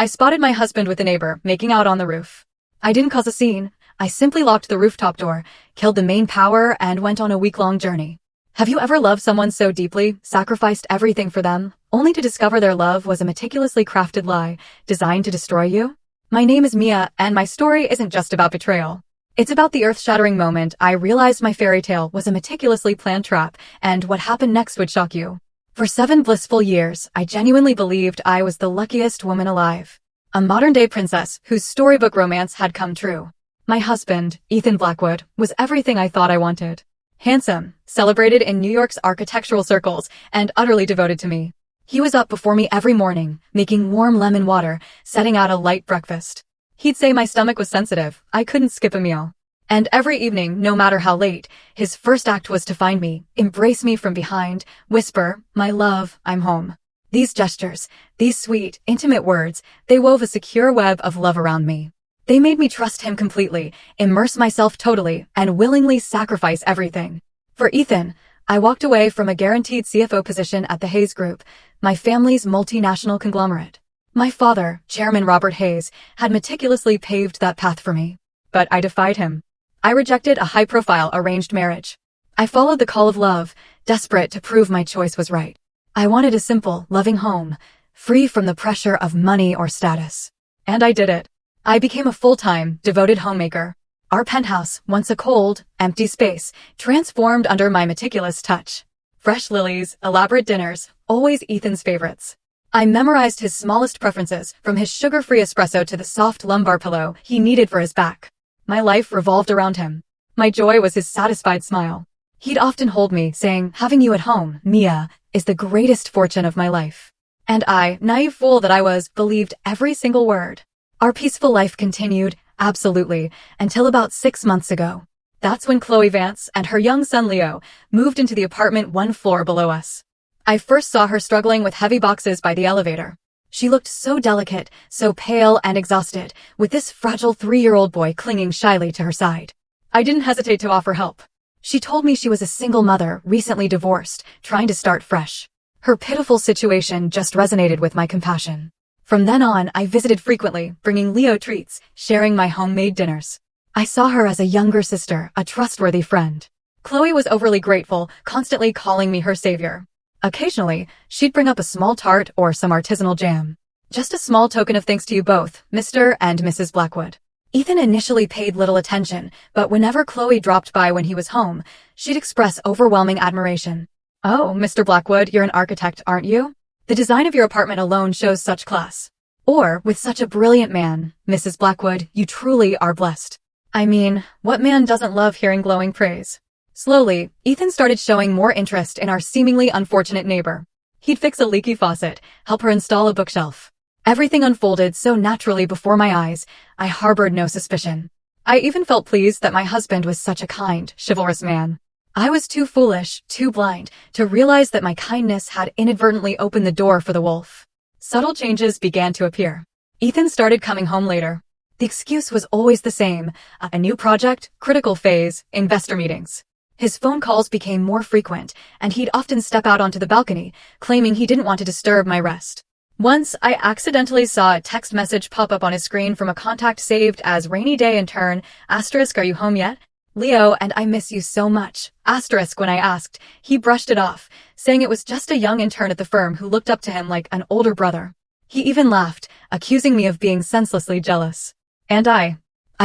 I spotted my husband with a neighbor making out on the roof. I didn't cause a scene. I simply locked the rooftop door, killed the main power, and went on a week-long journey. Have you ever loved someone so deeply, sacrificed everything for them, only to discover their love was a meticulously crafted lie, designed to destroy you? My name is Mia, and my story isn't just about betrayal. It's about the earth-shattering moment I realized my fairy tale was a meticulously planned trap, and what happened next would shock you. For 7 blissful years, I genuinely believed I was the luckiest woman alive. A modern-day princess whose storybook romance had come true. My husband, Ethan Blackwood, was everything I thought I wanted. Handsome, celebrated in New York's architectural circles, and utterly devoted to me. He was up before me every morning, making warm lemon water, setting out a light breakfast. He'd say my stomach was sensitive, I couldn't skip a meal. And every evening, no matter how late, his first act was to find me, embrace me from behind, whisper, "My love, I'm home." These gestures, these sweet, intimate words, they wove a secure web of love around me. They made me trust him completely, immerse myself totally, and willingly sacrifice everything. For Ethan, I walked away from a guaranteed CFO position at the Hayes Group, my family's multinational conglomerate. My father, Chairman Robert Hayes, had meticulously paved that path for me. But I defied him. I rejected a high-profile arranged marriage. I followed the call of love, desperate to prove my choice was right. I wanted a simple, loving home, free from the pressure of money or status. And I did it. I became a full-time, devoted homemaker. Our penthouse, once a cold, empty space, transformed under my meticulous touch. Fresh lilies, elaborate dinners, always Ethan's favorites. I memorized his smallest preferences, from his sugar-free espresso to the soft lumbar pillow he needed for his back. My life revolved around him. My joy was his satisfied smile. He'd often hold me, saying, "Having you at home, Mia, is the greatest fortune of my life." And I, naive fool that I was, believed every single word. Our peaceful life continued, absolutely, until about 6 months ago. That's when Chloe Vance and her young son Leo moved into the apartment 1 floor below us. I first saw her struggling with heavy boxes by the elevator. She looked so delicate, so pale and exhausted, with this fragile 3-year-old boy clinging shyly to her side. I didn't hesitate to offer help. She told me she was a single mother, recently divorced, trying to start fresh. Her pitiful situation just resonated with my compassion. From then on, I visited frequently, bringing Leo treats, sharing my homemade dinners. I saw her as a younger sister, a trustworthy friend. Chloe was overly grateful, constantly calling me her savior. Occasionally, she'd bring up a small tart or some artisanal jam. Just a small token of thanks to you both, Mr. and Mrs. Blackwood. Ethan initially paid little attention, but whenever Chloe dropped by when he was home, she'd express overwhelming admiration. "Oh, Mr. Blackwood, you're an architect, aren't you? The design of your apartment alone shows such class." Or, "With such a brilliant man, Mrs. Blackwood, you truly are blessed." I mean, what man doesn't love hearing glowing praise? Slowly, Ethan started showing more interest in our seemingly unfortunate neighbor. He'd fix a leaky faucet, help her install a bookshelf. Everything unfolded so naturally before my eyes, I harbored no suspicion. I even felt pleased that my husband was such a kind, chivalrous man. I was too foolish, too blind, to realize that my kindness had inadvertently opened the door for the wolf. Subtle changes began to appear. Ethan started coming home later. The excuse was always the same: a new project, critical phase, investor meetings. His phone calls became more frequent, and he'd often step out onto the balcony, claiming he didn't want to disturb my rest. Once, I accidentally saw a text message pop up on his screen from a contact saved as "rainy day in turn, asterisk, are you home yet? Leo, and I miss you so much, asterisk." When I asked, he brushed it off, saying it was just a young intern at the firm who looked up to him like an older brother. He even laughed, accusing me of being senselessly jealous. And I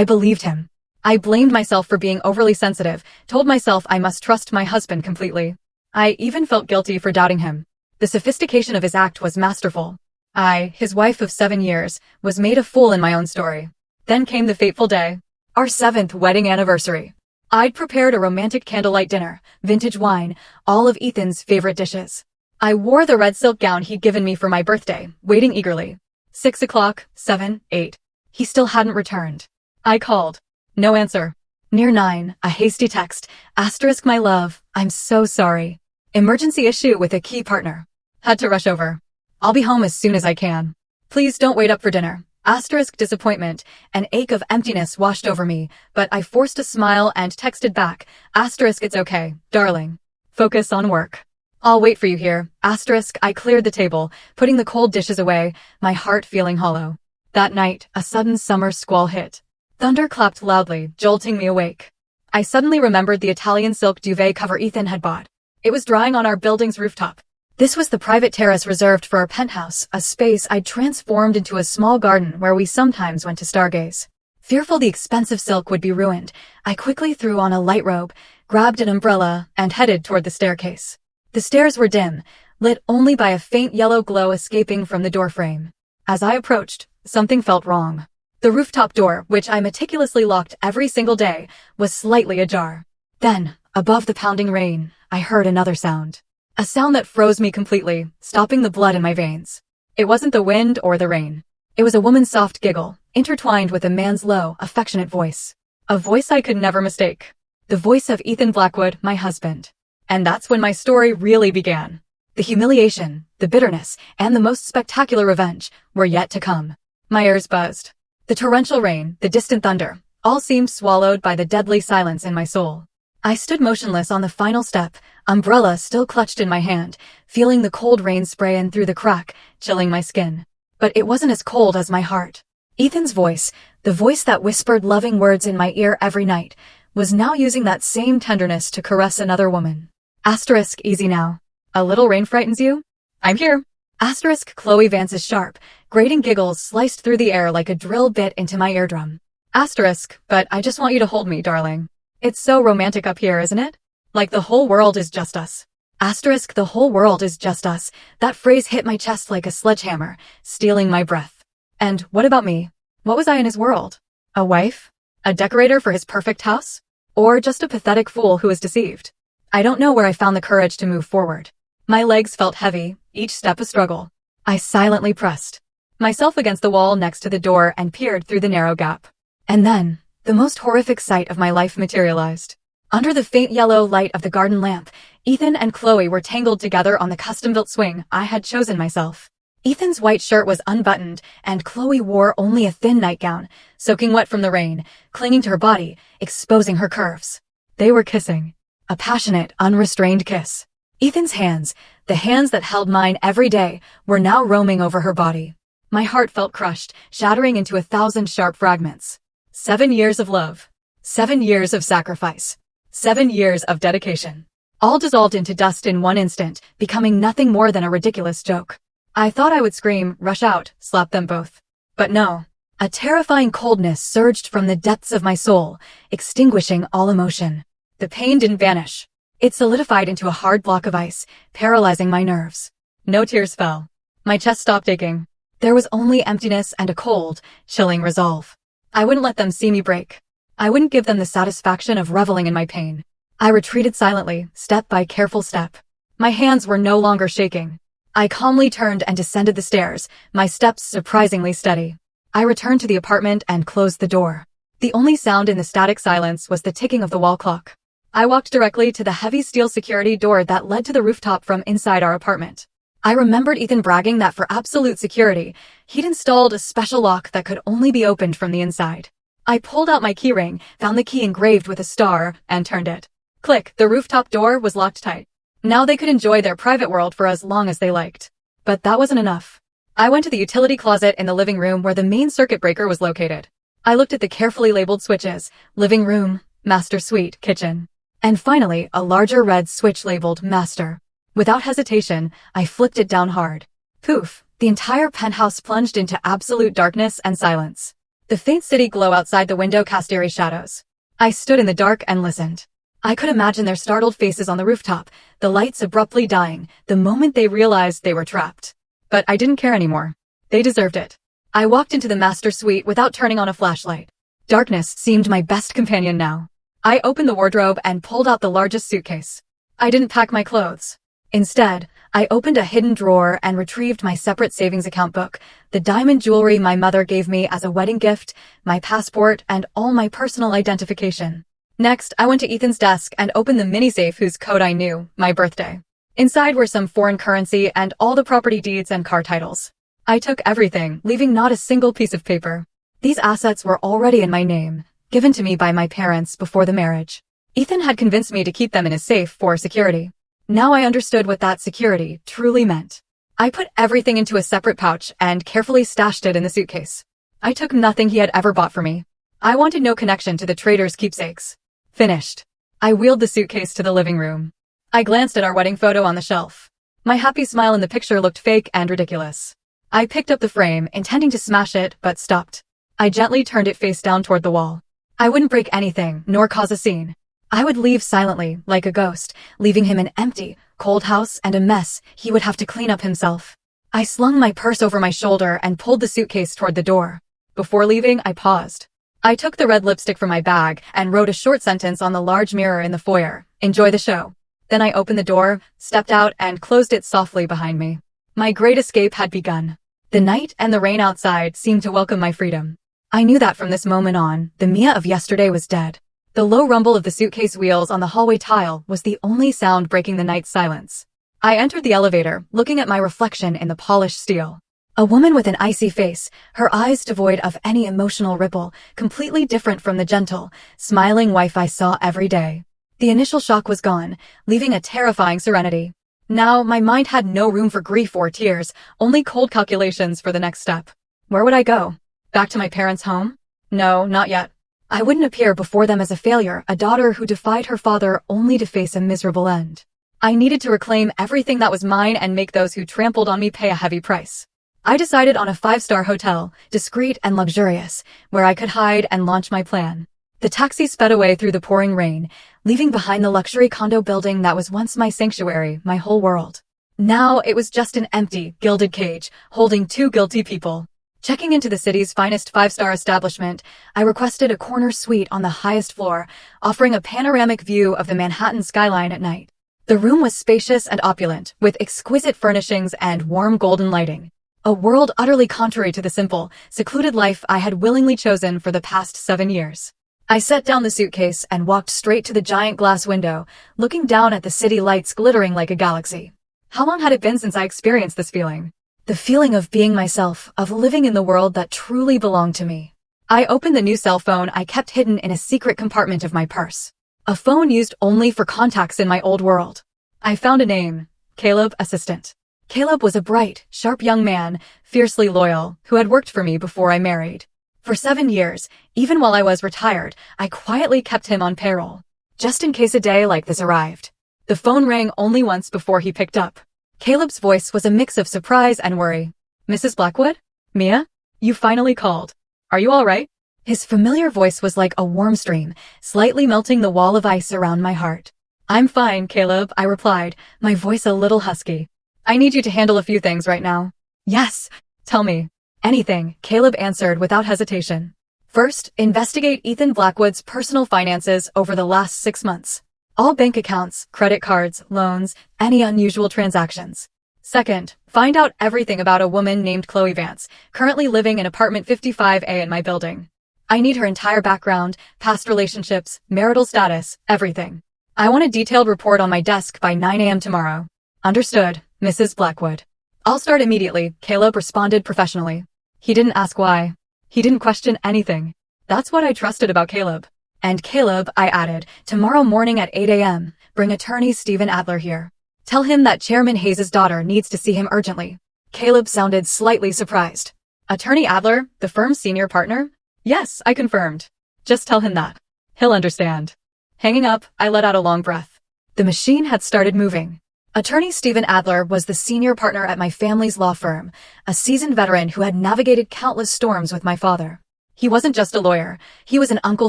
believed him. I blamed myself for being overly sensitive, told myself I must trust my husband completely. I even felt guilty for doubting him. The sophistication of his act was masterful. I, his wife of 7 years, was made a fool in my own story. Then came the fateful day. Our 7th wedding anniversary. I'd prepared a romantic candlelight dinner, vintage wine, all of Ethan's favorite dishes. I wore the red silk gown he'd given me for my birthday, waiting eagerly. 6 o'clock, 7, 8. He still hadn't returned. I called. No answer. Near 9, a hasty text, asterisk, my love, I'm so sorry. Emergency issue with a key partner. Had to rush over. I'll be home as soon as I can. Please don't wait up for dinner. Asterisk, disappointment. An ache of emptiness washed over me, but I forced a smile and texted back, asterisk, it's okay, darling. Focus on work. I'll wait for you here. Asterisk, I cleared the table, putting the cold dishes away, my heart feeling hollow. That night, a sudden summer squall hit. Thunder clapped loudly, jolting me awake. I suddenly remembered the Italian silk duvet cover Ethan had bought. It was drying on our building's rooftop. This was the private terrace reserved for our penthouse, a space I'd transformed into a small garden where we sometimes went to stargaze. Fearful the expensive silk would be ruined, I quickly threw on a light robe, grabbed an umbrella, and headed toward the staircase. The stairs were dim, lit only by a faint yellow glow escaping from the doorframe. As I approached, something felt wrong. The rooftop door, which I meticulously locked every single day, was slightly ajar. Then, above the pounding rain, I heard another sound. A sound that froze me completely, stopping the blood in my veins. It wasn't the wind or the rain. It was a woman's soft giggle, intertwined with a man's low, affectionate voice. A voice I could never mistake. The voice of Ethan Blackwood, my husband. And that's when my story really began. The humiliation, the bitterness, and the most spectacular revenge were yet to come. My ears buzzed. The torrential rain, the distant thunder, all seemed swallowed by the deadly silence in my soul. I stood motionless on the final step, umbrella still clutched in my hand, feeling the cold rain spray in through the crack, chilling my skin. But it wasn't as cold as my heart. Ethan's voice, the voice that whispered loving words in my ear every night, was now using that same tenderness to caress another woman. Asterisk easy now. A little rain frightens you? I'm here. Asterisk Chloe Vance's sharp, grating giggles sliced through the air like a drill bit into my eardrum. Asterisk, but I just want you to hold me, darling. It's so romantic up here, isn't it? Like the whole world is just us. Asterisk the whole world is just us. That phrase hit my chest like a sledgehammer, stealing my breath. And what about me? What was I in his world? A wife? A decorator for his perfect house? Or just a pathetic fool who was deceived? I don't know where I found the courage to move forward. My legs felt heavy, each step a struggle. I silently pressed myself against the wall next to the door and peered through the narrow gap. And then, the most horrific sight of my life materialized. Under the faint yellow light of the garden lamp, Ethan and Chloe were tangled together on the custom-built swing I had chosen myself. Ethan's white shirt was unbuttoned, and Chloe wore only a thin nightgown, soaking wet from the rain, clinging to her body, exposing her curves. They were kissing. A passionate, unrestrained kiss. Ethan's hands, the hands that held mine every day, were now roaming over her body. My heart felt crushed, shattering into 1,000 sharp fragments. 7 years of love. 7 years of sacrifice. 7 years of dedication. All dissolved into dust in one instant, becoming nothing more than a ridiculous joke. I thought I would scream, rush out, slap them both. But no. A terrifying coldness surged from the depths of my soul, extinguishing all emotion. The pain didn't vanish. It solidified into a hard block of ice, paralyzing my nerves. No tears fell. My chest stopped aching. There was only emptiness and a cold, chilling resolve. I wouldn't let them see me break. I wouldn't give them the satisfaction of reveling in my pain. I retreated silently, step by careful step. My hands were no longer shaking. I calmly turned and descended the stairs, my steps surprisingly steady. I returned to the apartment and closed the door. The only sound in the static silence was the ticking of the wall clock. I walked directly to the heavy steel security door that led to the rooftop from inside our apartment. I remembered Ethan bragging that for absolute security, he'd installed a special lock that could only be opened from the inside. I pulled out my keyring, found the key engraved with a star, and turned it. Click, the rooftop door was locked tight. Now they could enjoy their private world for as long as they liked. But that wasn't enough. I went to the utility closet in the living room where the main circuit breaker was located. I looked at the carefully labeled switches: living room, master suite, kitchen. And finally, a larger red switch labeled Master. Without hesitation, I flipped it down hard. Poof, the entire penthouse plunged into absolute darkness and silence. The faint city glow outside the window cast eerie shadows. I stood in the dark and listened. I could imagine their startled faces on the rooftop, the lights abruptly dying, the moment they realized they were trapped. But I didn't care anymore. They deserved it. I walked into the master suite without turning on a flashlight. Darkness seemed my best companion now. I opened the wardrobe and pulled out the largest suitcase. I didn't pack my clothes. Instead, I opened a hidden drawer and retrieved my separate savings account book, the diamond jewelry my mother gave me as a wedding gift, my passport, and all my personal identification. Next, I went to Ethan's desk and opened the mini safe whose code I knew, my birthday. Inside were some foreign currency and all the property deeds and car titles. I took everything, leaving not a single piece of paper. These assets were already in my name, given to me by my parents before the marriage. Ethan had convinced me to keep them in his safe for security. Now I understood what that security truly meant. I put everything into a separate pouch and carefully stashed it in the suitcase. I took nothing he had ever bought for me. I wanted no connection to the trader's keepsakes. Finished. I wheeled the suitcase to the living room. I glanced at our wedding photo on the shelf. My happy smile in the picture looked fake and ridiculous. I picked up the frame, intending to smash it, but stopped. I gently turned it face down toward the wall. I wouldn't break anything, nor cause a scene. I would leave silently, like a ghost, leaving him an empty, cold house and a mess he would have to clean up himself. I slung my purse over my shoulder and pulled the suitcase toward the door. Before leaving, I paused. I took the red lipstick from my bag and wrote a short sentence on the large mirror in the foyer. Enjoy the show. Then I opened the door, stepped out, and closed it softly behind me. My great escape had begun. The night and the rain outside seemed to welcome my freedom. I knew that from this moment on, the Mia of yesterday was dead. The low rumble of the suitcase wheels on the hallway tile was the only sound breaking the night's silence. I entered the elevator, looking at my reflection in the polished steel. A woman with an icy face, her eyes devoid of any emotional ripple, completely different from the gentle, smiling wife I saw every day. The initial shock was gone, leaving a terrifying serenity. Now, my mind had no room for grief or tears, only cold calculations for the next step. Where would I go? Back to my parents' home? No, not yet. I wouldn't appear before them as a failure, a daughter who defied her father only to face a miserable end. I needed to reclaim everything that was mine and make those who trampled on me pay a heavy price. I decided on a 5-star hotel, discreet and luxurious, where I could hide and launch my plan. The taxi sped away through the pouring rain, leaving behind the luxury condo building that was once my sanctuary, my whole world. Now it was just an empty, gilded cage, holding 2 guilty people. Checking into the city's finest 5-star establishment, I requested a corner suite on the highest floor, offering a panoramic view of the Manhattan skyline at night. The room was spacious and opulent, with exquisite furnishings and warm golden lighting. A world utterly contrary to the simple, secluded life I had willingly chosen for the past 7 years. I set down the suitcase and walked straight to the giant glass window, looking down at the city lights glittering like a galaxy. How long had it been since I experienced this feeling? The feeling of being myself, of living in the world that truly belonged to me. I opened the new cell phone I kept hidden in a secret compartment of my purse. A phone used only for contacts in my old world. I found a name, Caleb, assistant. Caleb was a bright, sharp young man, fiercely loyal, who had worked for me before I married. For 7 years, even while I was retired, I quietly kept him on payroll, just in case a day like this arrived. The phone rang only once before he picked up. Caleb's voice was a mix of surprise and worry. Mrs. Blackwood? Mia? You finally called. Are you all right? His familiar voice was like a warm stream, slightly melting the wall of ice around my heart. I'm fine, Caleb, I replied, my voice a little husky. I need you to handle a few things right now. Yes, tell me. Anything, Caleb answered without hesitation. First, investigate Ethan Blackwood's personal finances over the last 6 months. All bank accounts, credit cards, loans, any unusual transactions. Second, find out everything about a woman named Chloe Vance, currently living in apartment 55A in my building. I need her entire background, past relationships, marital status, everything. I want a detailed report on my desk by 9 a.m. tomorrow. Understood, Mrs. Blackwood. I'll start immediately, Caleb responded professionally. He didn't ask why. He didn't question anything. That's what I trusted about Caleb. And Caleb, I added, tomorrow morning at 8 a.m., bring attorney Stephen Adler here. Tell him that Chairman Hayes' daughter needs to see him urgently. Caleb sounded slightly surprised. Attorney Adler, the firm's senior partner? Yes, I confirmed. Just tell him that. He'll understand. Hanging up, I let out a long breath. The machine had started moving. Attorney Stephen Adler was the senior partner at my family's law firm, a seasoned veteran who had navigated countless storms with my father. He wasn't just a lawyer, he was an uncle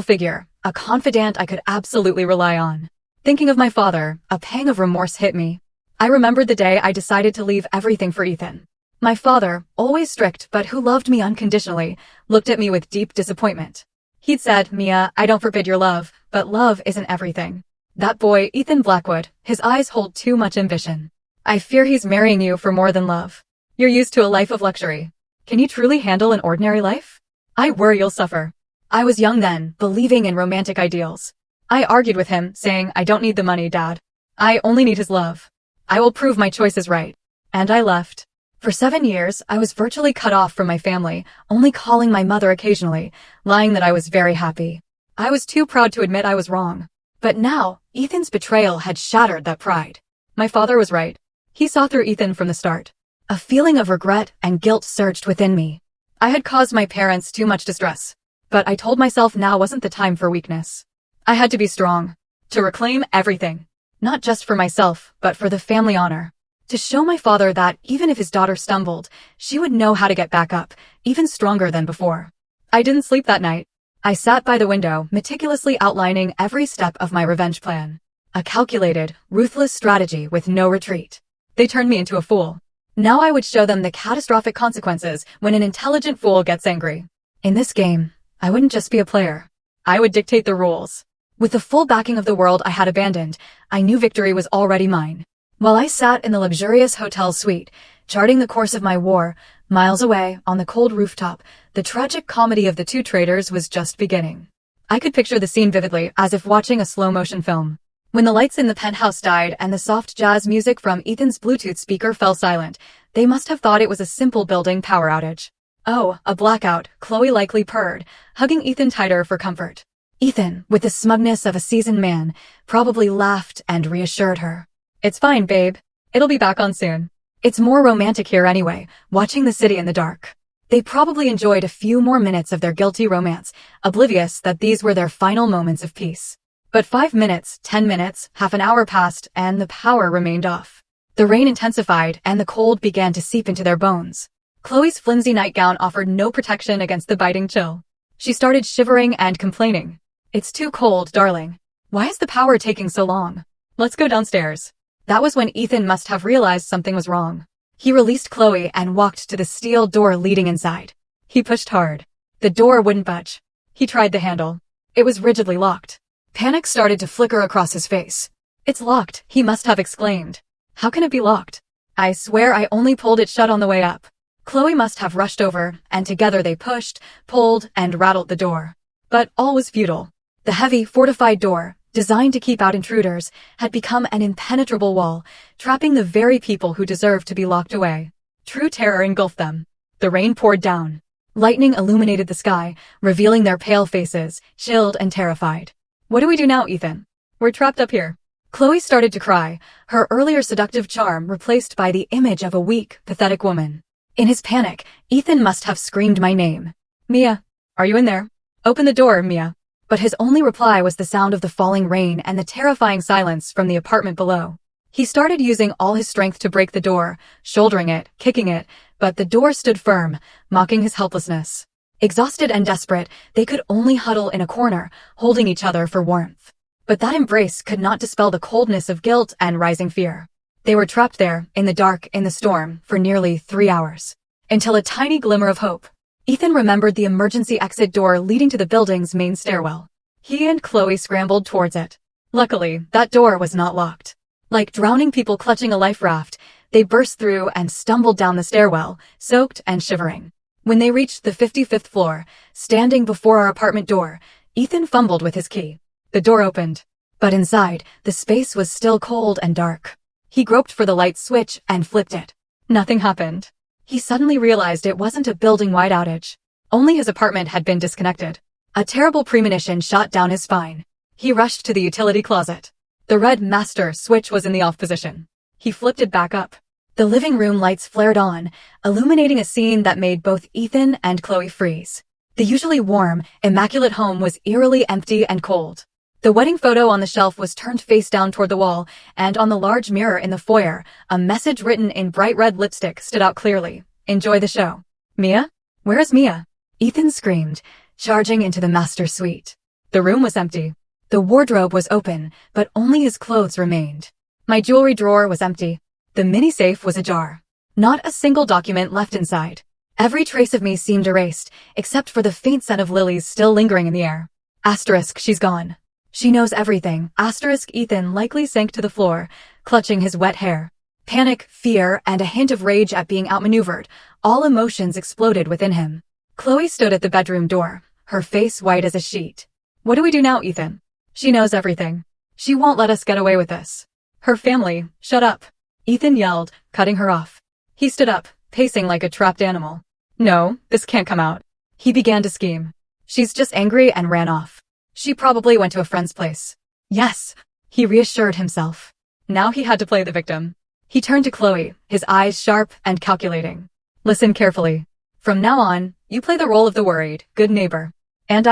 figure, a confidant I could absolutely rely on. Thinking of my father, a pang of remorse hit me. I remembered the day I decided to leave everything for Ethan. My father, always strict but who loved me unconditionally, looked at me with deep disappointment. He'd said, Mia, I don't forbid your love, but love isn't everything. That boy, Ethan Blackwood, his eyes hold too much ambition. I fear he's marrying you for more than love. You're used to a life of luxury. Can you truly handle an ordinary life? I worry you'll suffer. I was young then, believing in romantic ideals. I argued with him, saying, I don't need the money, Dad. I only need his love. I will prove my choice is right. And I left. For 7 years, I was virtually cut off from my family, only calling my mother occasionally, lying that I was very happy. I was too proud to admit I was wrong. But now, Ethan's betrayal had shattered that pride. My father was right. He saw through Ethan from the start. A feeling of regret and guilt surged within me. I had caused my parents too much distress. But I told myself now wasn't the time for weakness. I had to be strong. To reclaim everything. Not just for myself, but for the family honor. To show my father that even if his daughter stumbled, she would know how to get back up, even stronger than before. I didn't sleep that night. I sat by the window, meticulously outlining every step of my revenge plan. A calculated, ruthless strategy with no retreat. They turned me into a fool. Now I would show them the catastrophic consequences when an intelligent fool gets angry. In this game, I wouldn't just be a player. I would dictate the rules. With the full backing of the world I had abandoned, I knew victory was already mine. While I sat in the luxurious hotel suite, charting the course of my war, miles away, on the cold rooftop, the tragic comedy of the two traitors was just beginning. I could picture the scene vividly, as if watching a slow-motion film. When the lights in the penthouse died and the soft jazz music from Ethan's Bluetooth speaker fell silent, they must have thought it was a simple building power outage. Oh, a blackout, Chloe likely purred, hugging Ethan tighter for comfort. Ethan, with the smugness of a seasoned man, probably laughed and reassured her. It's fine, babe. It'll be back on soon. It's more romantic here anyway, watching the city in the dark. They probably enjoyed a few more minutes of their guilty romance, oblivious that these were their final moments of peace. But 5 minutes, 10 minutes, half an hour passed, and the power remained off. The rain intensified, and the cold began to seep into their bones. Chloe's flimsy nightgown offered no protection against the biting chill. She started shivering and complaining. It's too cold, darling. Why is the power taking so long? Let's go downstairs. That was when Ethan must have realized something was wrong. He released Chloe and walked to the steel door leading inside. He pushed hard. The door wouldn't budge. He tried the handle. It was rigidly locked. Panic started to flicker across his face. It's locked, he must have exclaimed. How can it be locked? I swear I only pulled it shut on the way up. Chloe must have rushed over, and together they pushed, pulled, and rattled the door. But all was futile. The heavy, fortified door, designed to keep out intruders, had become an impenetrable wall, trapping the very people who deserved to be locked away. True terror engulfed them. The rain poured down. Lightning illuminated the sky, revealing their pale faces, chilled and terrified. What do we do now, Ethan? We're trapped up here. Chloe started to cry, her earlier seductive charm replaced by the image of a weak, pathetic woman. In his panic, Ethan must have screamed my name. Mia, are you in there? Open the door, Mia. But his only reply was the sound of the falling rain and the terrifying silence from the apartment below. He started using all his strength to break the door, shouldering it, kicking it, but the door stood firm, mocking his helplessness. Exhausted and desperate, they could only huddle in a corner, holding each other for warmth. But that embrace could not dispel the coldness of guilt and rising fear. They were trapped there, in the dark, in the storm, for nearly 3 hours. Until a tiny glimmer of hope. Ethan remembered the emergency exit door leading to the building's main stairwell. He and Chloe scrambled towards it. Luckily, that door was not locked. Like drowning people clutching a life raft, they burst through and stumbled down the stairwell, soaked and shivering. When they reached the 55th floor, standing before our apartment door, Ethan fumbled with his key. The door opened. But inside, the space was still cold and dark. He groped for the light switch and flipped it. Nothing happened. He suddenly realized it wasn't a building-wide outage. Only his apartment had been disconnected. A terrible premonition shot down his spine. He rushed to the utility closet. The red master switch was in the off position. He flipped it back up. The living room lights flared on, illuminating a scene that made both Ethan and Chloe freeze. The usually warm, immaculate home was eerily empty and cold. The wedding photo on the shelf was turned face down toward the wall, and on the large mirror in the foyer, a message written in bright red lipstick stood out clearly. Enjoy the show. Mia? Where is Mia? Ethan screamed, charging into the master suite. The room was empty. The wardrobe was open, but only his clothes remained. My jewelry drawer was empty. The mini safe was ajar. Not a single document left inside. Every trace of me seemed erased, except for the faint scent of lilies still lingering in the air. Asterisk, she's gone. She knows everything. Asterisk, Ethan likely sank to the floor, clutching his wet hair. Panic, fear, and a hint of rage at being outmaneuvered, all emotions exploded within him. Chloe stood at the bedroom door, her face white as a sheet. What do we do now, Ethan? She knows everything. She won't let us get away with this. Her family, shut up. Ethan yelled, cutting her off. He stood up, pacing like a trapped animal. No, this can't come out. He began to scheme. She's just angry and ran off. She probably went to a friend's place. Yes, he reassured himself. Now he had to play the victim. He turned to Chloe, his eyes sharp and calculating. Listen carefully. From now on, You play the role of the worried, good neighbor. And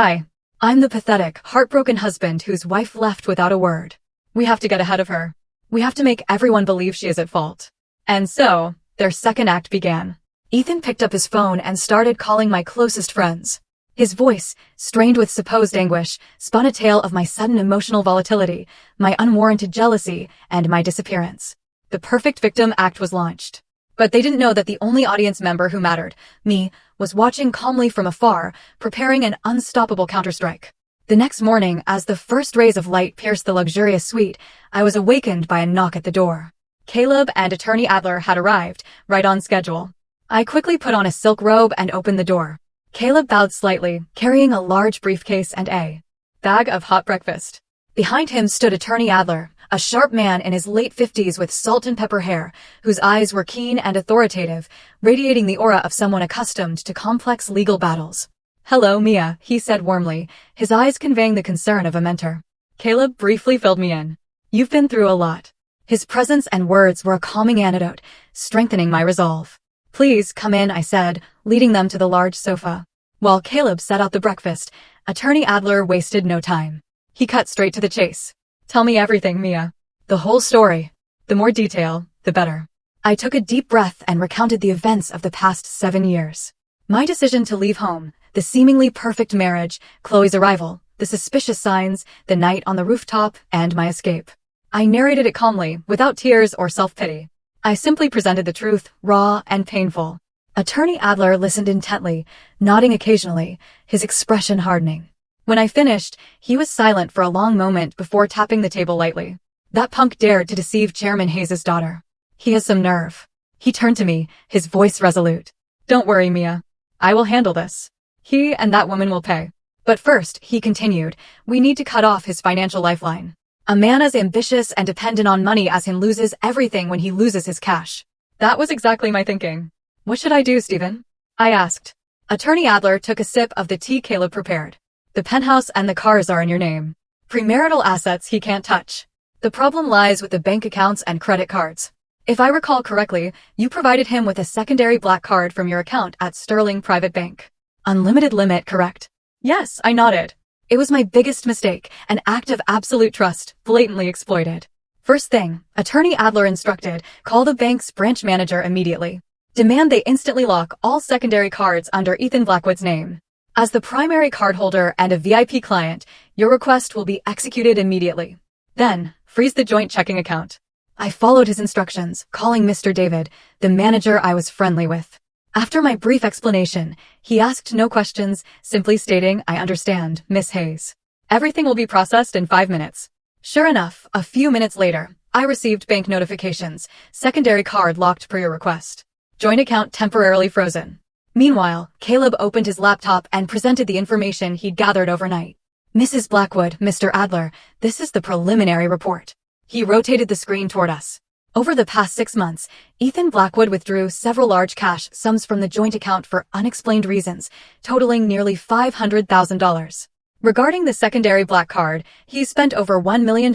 I'm the pathetic, heartbroken husband whose wife left without a word. We have to get ahead of her. We have to make everyone believe she is at fault. And so, their second act began. Ethan picked up his phone and started calling my closest friends. His voice, strained with supposed anguish, spun a tale of my sudden emotional volatility, my unwarranted jealousy, and my disappearance. The perfect victim act was launched. But they didn't know that the only audience member who mattered, me, was watching calmly from afar, preparing an unstoppable counterstrike. The next morning, as the first rays of light pierced the luxurious suite, I was awakened by a knock at the door. Caleb and Attorney Adler had arrived, right on schedule. I quickly put on a silk robe and opened the door. Caleb bowed slightly, carrying a large briefcase and a bag of hot breakfast. Behind him stood Attorney Adler, a sharp man in his late 50s with salt and pepper hair, whose eyes were keen and authoritative, radiating the aura of someone accustomed to complex legal battles. "Hello, Mia," he said warmly, his eyes conveying the concern of a mentor. Caleb briefly filled me in. "You've been through a lot." His presence and words were a calming antidote, strengthening my resolve. "Please come in," I said, leading them to the large sofa. While Caleb set out the breakfast, Attorney Adler wasted no time. He cut straight to the chase. "Tell me everything, Mia. The whole story. The more detail, the better." I took a deep breath and recounted the events of the past 7 years. My decision to leave home, the seemingly perfect marriage, Chloe's arrival, the suspicious signs, the night on the rooftop, and my escape. I narrated it calmly, without tears or self-pity. I simply presented the truth, raw and painful. Attorney Adler listened intently, nodding occasionally, his expression hardening. When I finished, he was silent for a long moment before tapping the table lightly. "That punk dared to deceive Chairman Hayes' daughter. He has some nerve." He turned to me, his voice resolute. "Don't worry, Mia. I will handle this. He and that woman will pay. But first," he continued, "we need to cut off his financial lifeline. A man as ambitious and dependent on money as him loses everything when he loses his cash." That was exactly my thinking. "What should I do, Stephen?" I asked. Attorney Adler took a sip of the tea Caleb prepared. "The penthouse and the cars are in your name. Premarital assets he can't touch. The problem lies with the bank accounts and credit cards. If I recall correctly, you provided him with a secondary black card from your account at Sterling Private Bank. Unlimited limit, correct?" "Yes," I nodded. It was my biggest mistake, an act of absolute trust, blatantly exploited. "First thing," Attorney Adler instructed, "call the bank's branch manager immediately. Demand they instantly lock all secondary cards under Ethan Blackwood's name. As the primary cardholder and a VIP client, your request will be executed immediately. Then, freeze the joint checking account." I followed his instructions, calling Mr. David, the manager I was friendly with. After my brief explanation, he asked no questions, simply stating, "I understand, Miss Hayes. Everything will be processed in 5 minutes." Sure enough, a few minutes later, I received bank notifications, secondary card locked per your request. Joint account temporarily frozen. Meanwhile, Caleb opened his laptop and presented the information he'd gathered overnight. "Mrs. Blackwood, Mr. Adler, this is the preliminary report." He rotated the screen toward us. Over the past 6 months, Ethan Blackwood withdrew several large cash sums from the joint account for unexplained reasons, totaling nearly $500,000. Regarding the secondary black card, he spent over $1 million,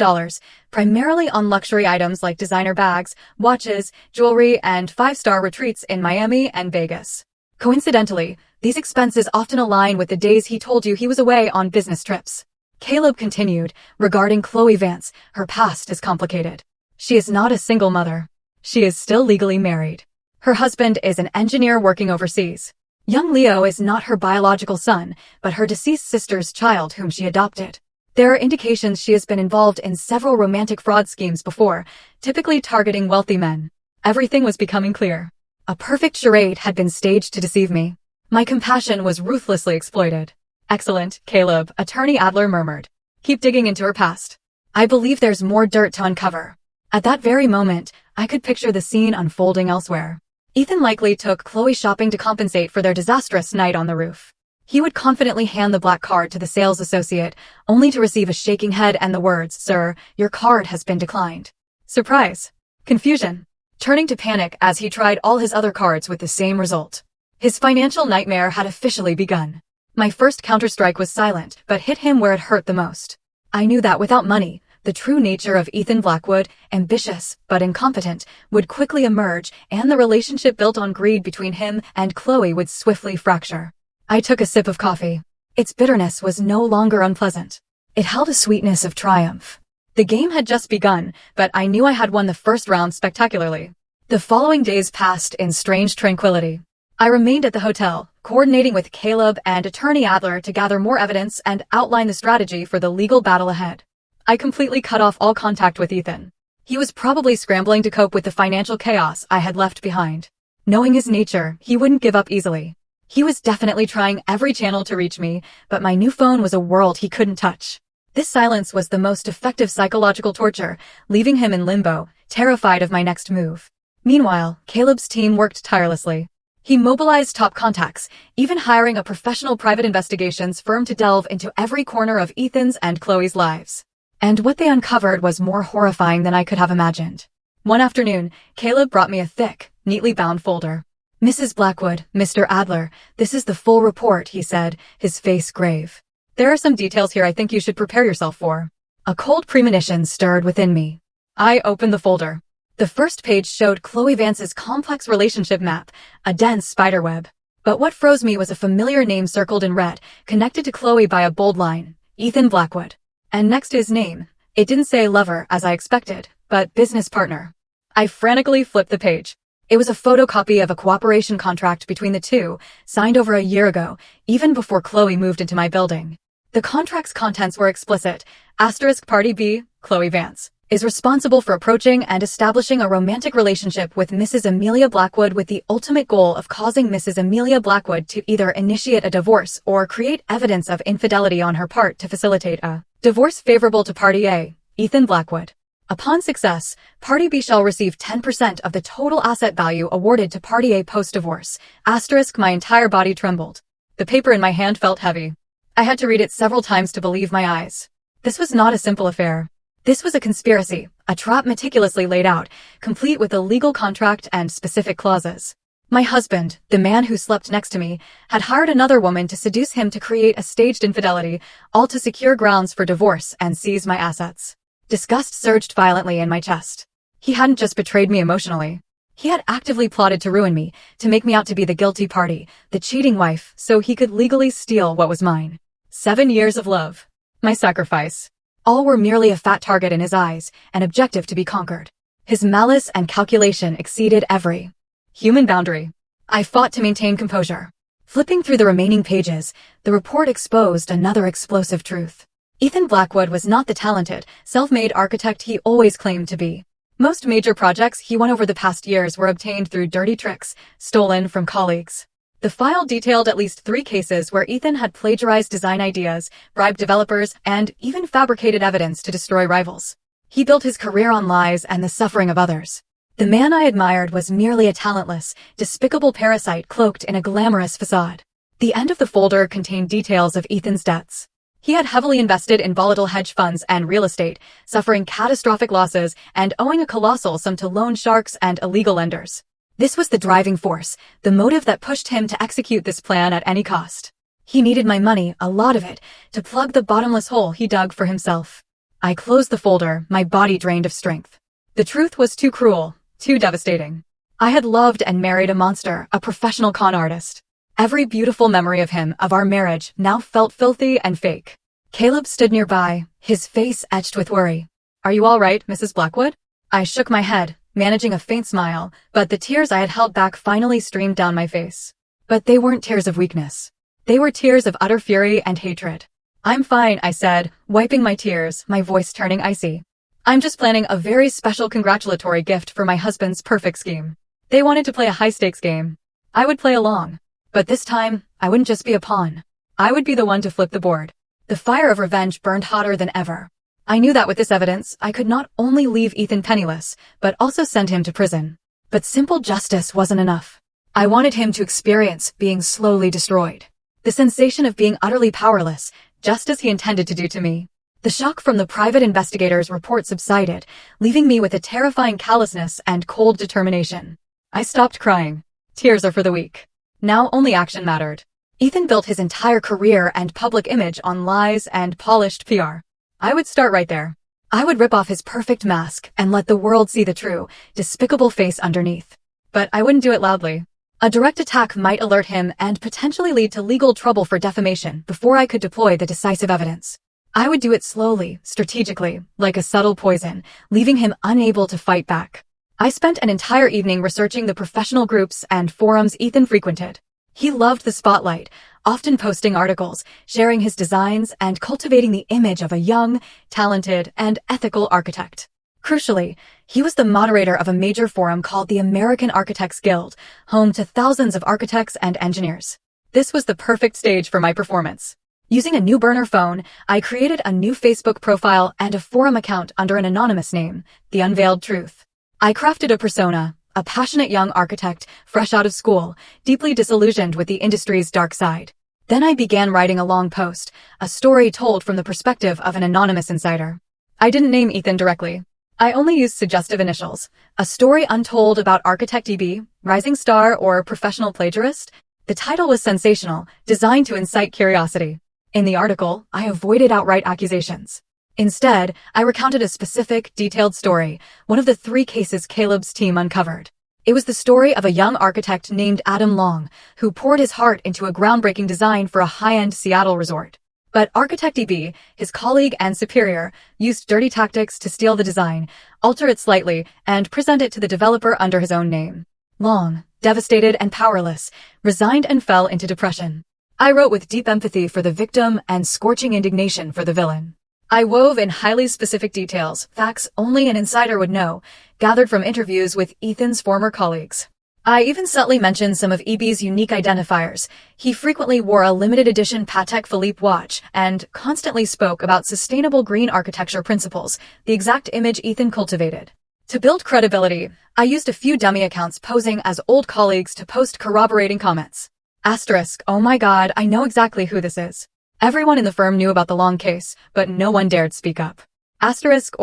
primarily on luxury items like designer bags, watches, jewelry, and 5-star retreats in Miami and Vegas. Coincidentally, these expenses often align with the days he told you he was away on business trips. Caleb continued, "Regarding Chloe Vance, her past is complicated. She is not a single mother. She is still legally married. Her husband is an engineer working overseas. Young Leo is not her biological son, but her deceased sister's child whom she adopted. There are indications she has been involved in several romantic fraud schemes before, typically targeting wealthy men." Everything was becoming clear. A perfect charade had been staged to deceive me. My compassion was ruthlessly exploited. "Excellent, Caleb," Attorney Adler murmured. "Keep digging into her past. I believe there's more dirt to uncover." At that very moment, I could picture the scene unfolding elsewhere. Ethan likely took Chloe shopping to compensate for their disastrous night on the roof. He would confidently hand the black card to the sales associate, only to receive a shaking head and the words, "Sir, your card has been declined." Surprise. Confusion. Turning to panic as he tried all his other cards with the same result. His financial nightmare had officially begun. My first counterstrike was silent, but hit him where it hurt the most. I knew that without money, the true nature of Ethan Blackwood, ambitious but incompetent, would quickly emerge, and the relationship built on greed between him and Chloe would swiftly fracture. I took a sip of coffee. Its bitterness was no longer unpleasant. It held a sweetness of triumph. The game had just begun, but I knew I had won the first round spectacularly. The following days passed in strange tranquility. I remained at the hotel, coordinating with Caleb and Attorney Adler to gather more evidence and outline the strategy for the legal battle ahead. I completely cut off all contact with Ethan. He was probably scrambling to cope with the financial chaos I had left behind. Knowing his nature, he wouldn't give up easily. He was definitely trying every channel to reach me, but my new phone was a world he couldn't touch. This silence was the most effective psychological torture, leaving him in limbo, terrified of my next move. Meanwhile, Caleb's team worked tirelessly. He mobilized top contacts, even hiring a professional private investigations firm to delve into every corner of Ethan's and Chloe's lives. And what they uncovered was more horrifying than I could have imagined. One afternoon, Caleb brought me a thick, neatly bound folder. "Mrs. Blackwood, Mr. Adler, this is the full report," he said, his face grave. "There are some details here I think you should prepare yourself for." A cold premonition stirred within me. I opened the folder. The first page showed Chloe Vance's complex relationship map, a dense spiderweb. But what froze me was a familiar name circled in red, connected to Chloe by a bold line, Ethan Blackwood. And next to his name, it didn't say lover as I expected, but business partner. I frantically flipped the page. It was a photocopy of a cooperation contract between the two, signed over a year ago, even before Chloe moved into my building. The contract's contents were explicit. Asterisk Party B, Chloe Vance, is responsible for approaching and establishing a romantic relationship with Mrs. Amelia Blackwood with the ultimate goal of causing Mrs. Amelia Blackwood to either initiate a divorce or create evidence of infidelity on her part to facilitate a divorce favorable to Party A, Ethan Blackwood. Upon success, Party B shall receive 10% of the total asset value awarded to Party A post-divorce. Asterisk my entire body trembled. The paper in my hand felt heavy. I had to read it several times to believe my eyes. This was not a simple affair. This was a conspiracy, a trap meticulously laid out, complete with a legal contract and specific clauses. My husband, the man who slept next to me, had hired another woman to seduce him to create a staged infidelity, all to secure grounds for divorce and seize my assets. Disgust surged violently in my chest. He hadn't just betrayed me emotionally. He had actively plotted to ruin me, to make me out to be the guilty party, the cheating wife, so he could legally steal what was mine. 7 years of love. My sacrifice. All were merely a fat target in his eyes, an objective to be conquered. His malice and calculation exceeded every human boundary. I fought to maintain composure. Flipping through the remaining pages, the report exposed another explosive truth. Ethan Blackwood was not the talented, self-made architect he always claimed to be. Most major projects he won over the past years were obtained through dirty tricks, stolen from colleagues. The file detailed at least 3 cases where Ethan had plagiarized design ideas, bribed developers, and even fabricated evidence to destroy rivals. He built his career on lies and the suffering of others. The man I admired was merely a talentless, despicable parasite cloaked in a glamorous facade. The end of the folder contained details of Ethan's debts. He had heavily invested in volatile hedge funds and real estate, suffering catastrophic losses and owing a colossal sum to loan sharks and illegal lenders. This was the driving force, the motive that pushed him to execute this plan at any cost. He needed my money, a lot of it, to plug the bottomless hole he dug for himself. I closed the folder, my body drained of strength. The truth was too cruel, too devastating. I had loved and married a monster, a professional con artist. Every beautiful memory of him, of our marriage, now felt filthy and fake. Caleb stood nearby, his face etched with worry. "Are you all right, Mrs. Blackwood?" I shook my head, managing a faint smile, but the tears I had held back finally streamed down my face. But they weren't tears of weakness. They were tears of utter fury and hatred. "I'm fine," I said, wiping my tears, my voice turning icy. "I'm just planning a very special congratulatory gift for my husband's perfect scheme. They wanted to play a high-stakes game. I would play along. But this time, I wouldn't just be a pawn. I would be the one to flip the board." The fire of revenge burned hotter than ever. I knew that with this evidence, I could not only leave Ethan penniless, but also send him to prison. But simple justice wasn't enough. I wanted him to experience being slowly destroyed. The sensation of being utterly powerless, just as he intended to do to me. The shock from the private investigator's report subsided, leaving me with a terrifying callousness and cold determination. I stopped crying. Tears are for the weak. Now only action mattered. Ethan built his entire career and public image on lies and polished PR. I would start right there. I would rip off his perfect mask and let the world see the true, despicable face underneath. But I wouldn't do it loudly. A direct attack might alert him and potentially lead to legal trouble for defamation before I could deploy the decisive evidence. I would do it slowly, strategically, like a subtle poison, leaving him unable to fight back. I spent an entire evening researching the professional groups and forums Ethan frequented. He loved the spotlight, often posting articles, sharing his designs, and cultivating the image of a young, talented, and ethical architect. Crucially, he was the moderator of a major forum called the American Architects Guild, home to thousands of architects and engineers. This was the perfect stage for my performance. Using a new burner phone, I created a new Facebook profile and a forum account under an anonymous name, The Unveiled Truth. I crafted a persona, a passionate young architect, fresh out of school, deeply disillusioned with the industry's dark side. Then I began writing a long post, a story told from the perspective of an anonymous insider. I didn't name Ethan directly. I only used suggestive initials. A story untold about architect EB, rising star, or professional plagiarist. The title was sensational, designed to incite curiosity. In the article, I avoided outright accusations. Instead, I recounted a specific, detailed story, one of the 3 cases Caleb's team uncovered. It was the story of a young architect named Adam Long, who poured his heart into a groundbreaking design for a high-end Seattle resort. But architect EB, his colleague and superior, used dirty tactics to steal the design, alter it slightly, and present it to the developer under his own name. Long, devastated and powerless, resigned and fell into depression. I wrote with deep empathy for the victim and scorching indignation for the villain. I wove in highly specific details, facts only an insider would know, gathered from interviews with Ethan's former colleagues. I even subtly mentioned some of EB's unique identifiers. He frequently wore a limited edition Patek Philippe watch and constantly spoke about sustainable green architecture principles, the exact image Ethan cultivated. To build credibility, I used a few dummy accounts posing as old colleagues to post corroborating comments. Asterisk, oh my god, I know exactly who this is. Everyone in the firm knew about the Long case, but no one dared speak up. Asterisk,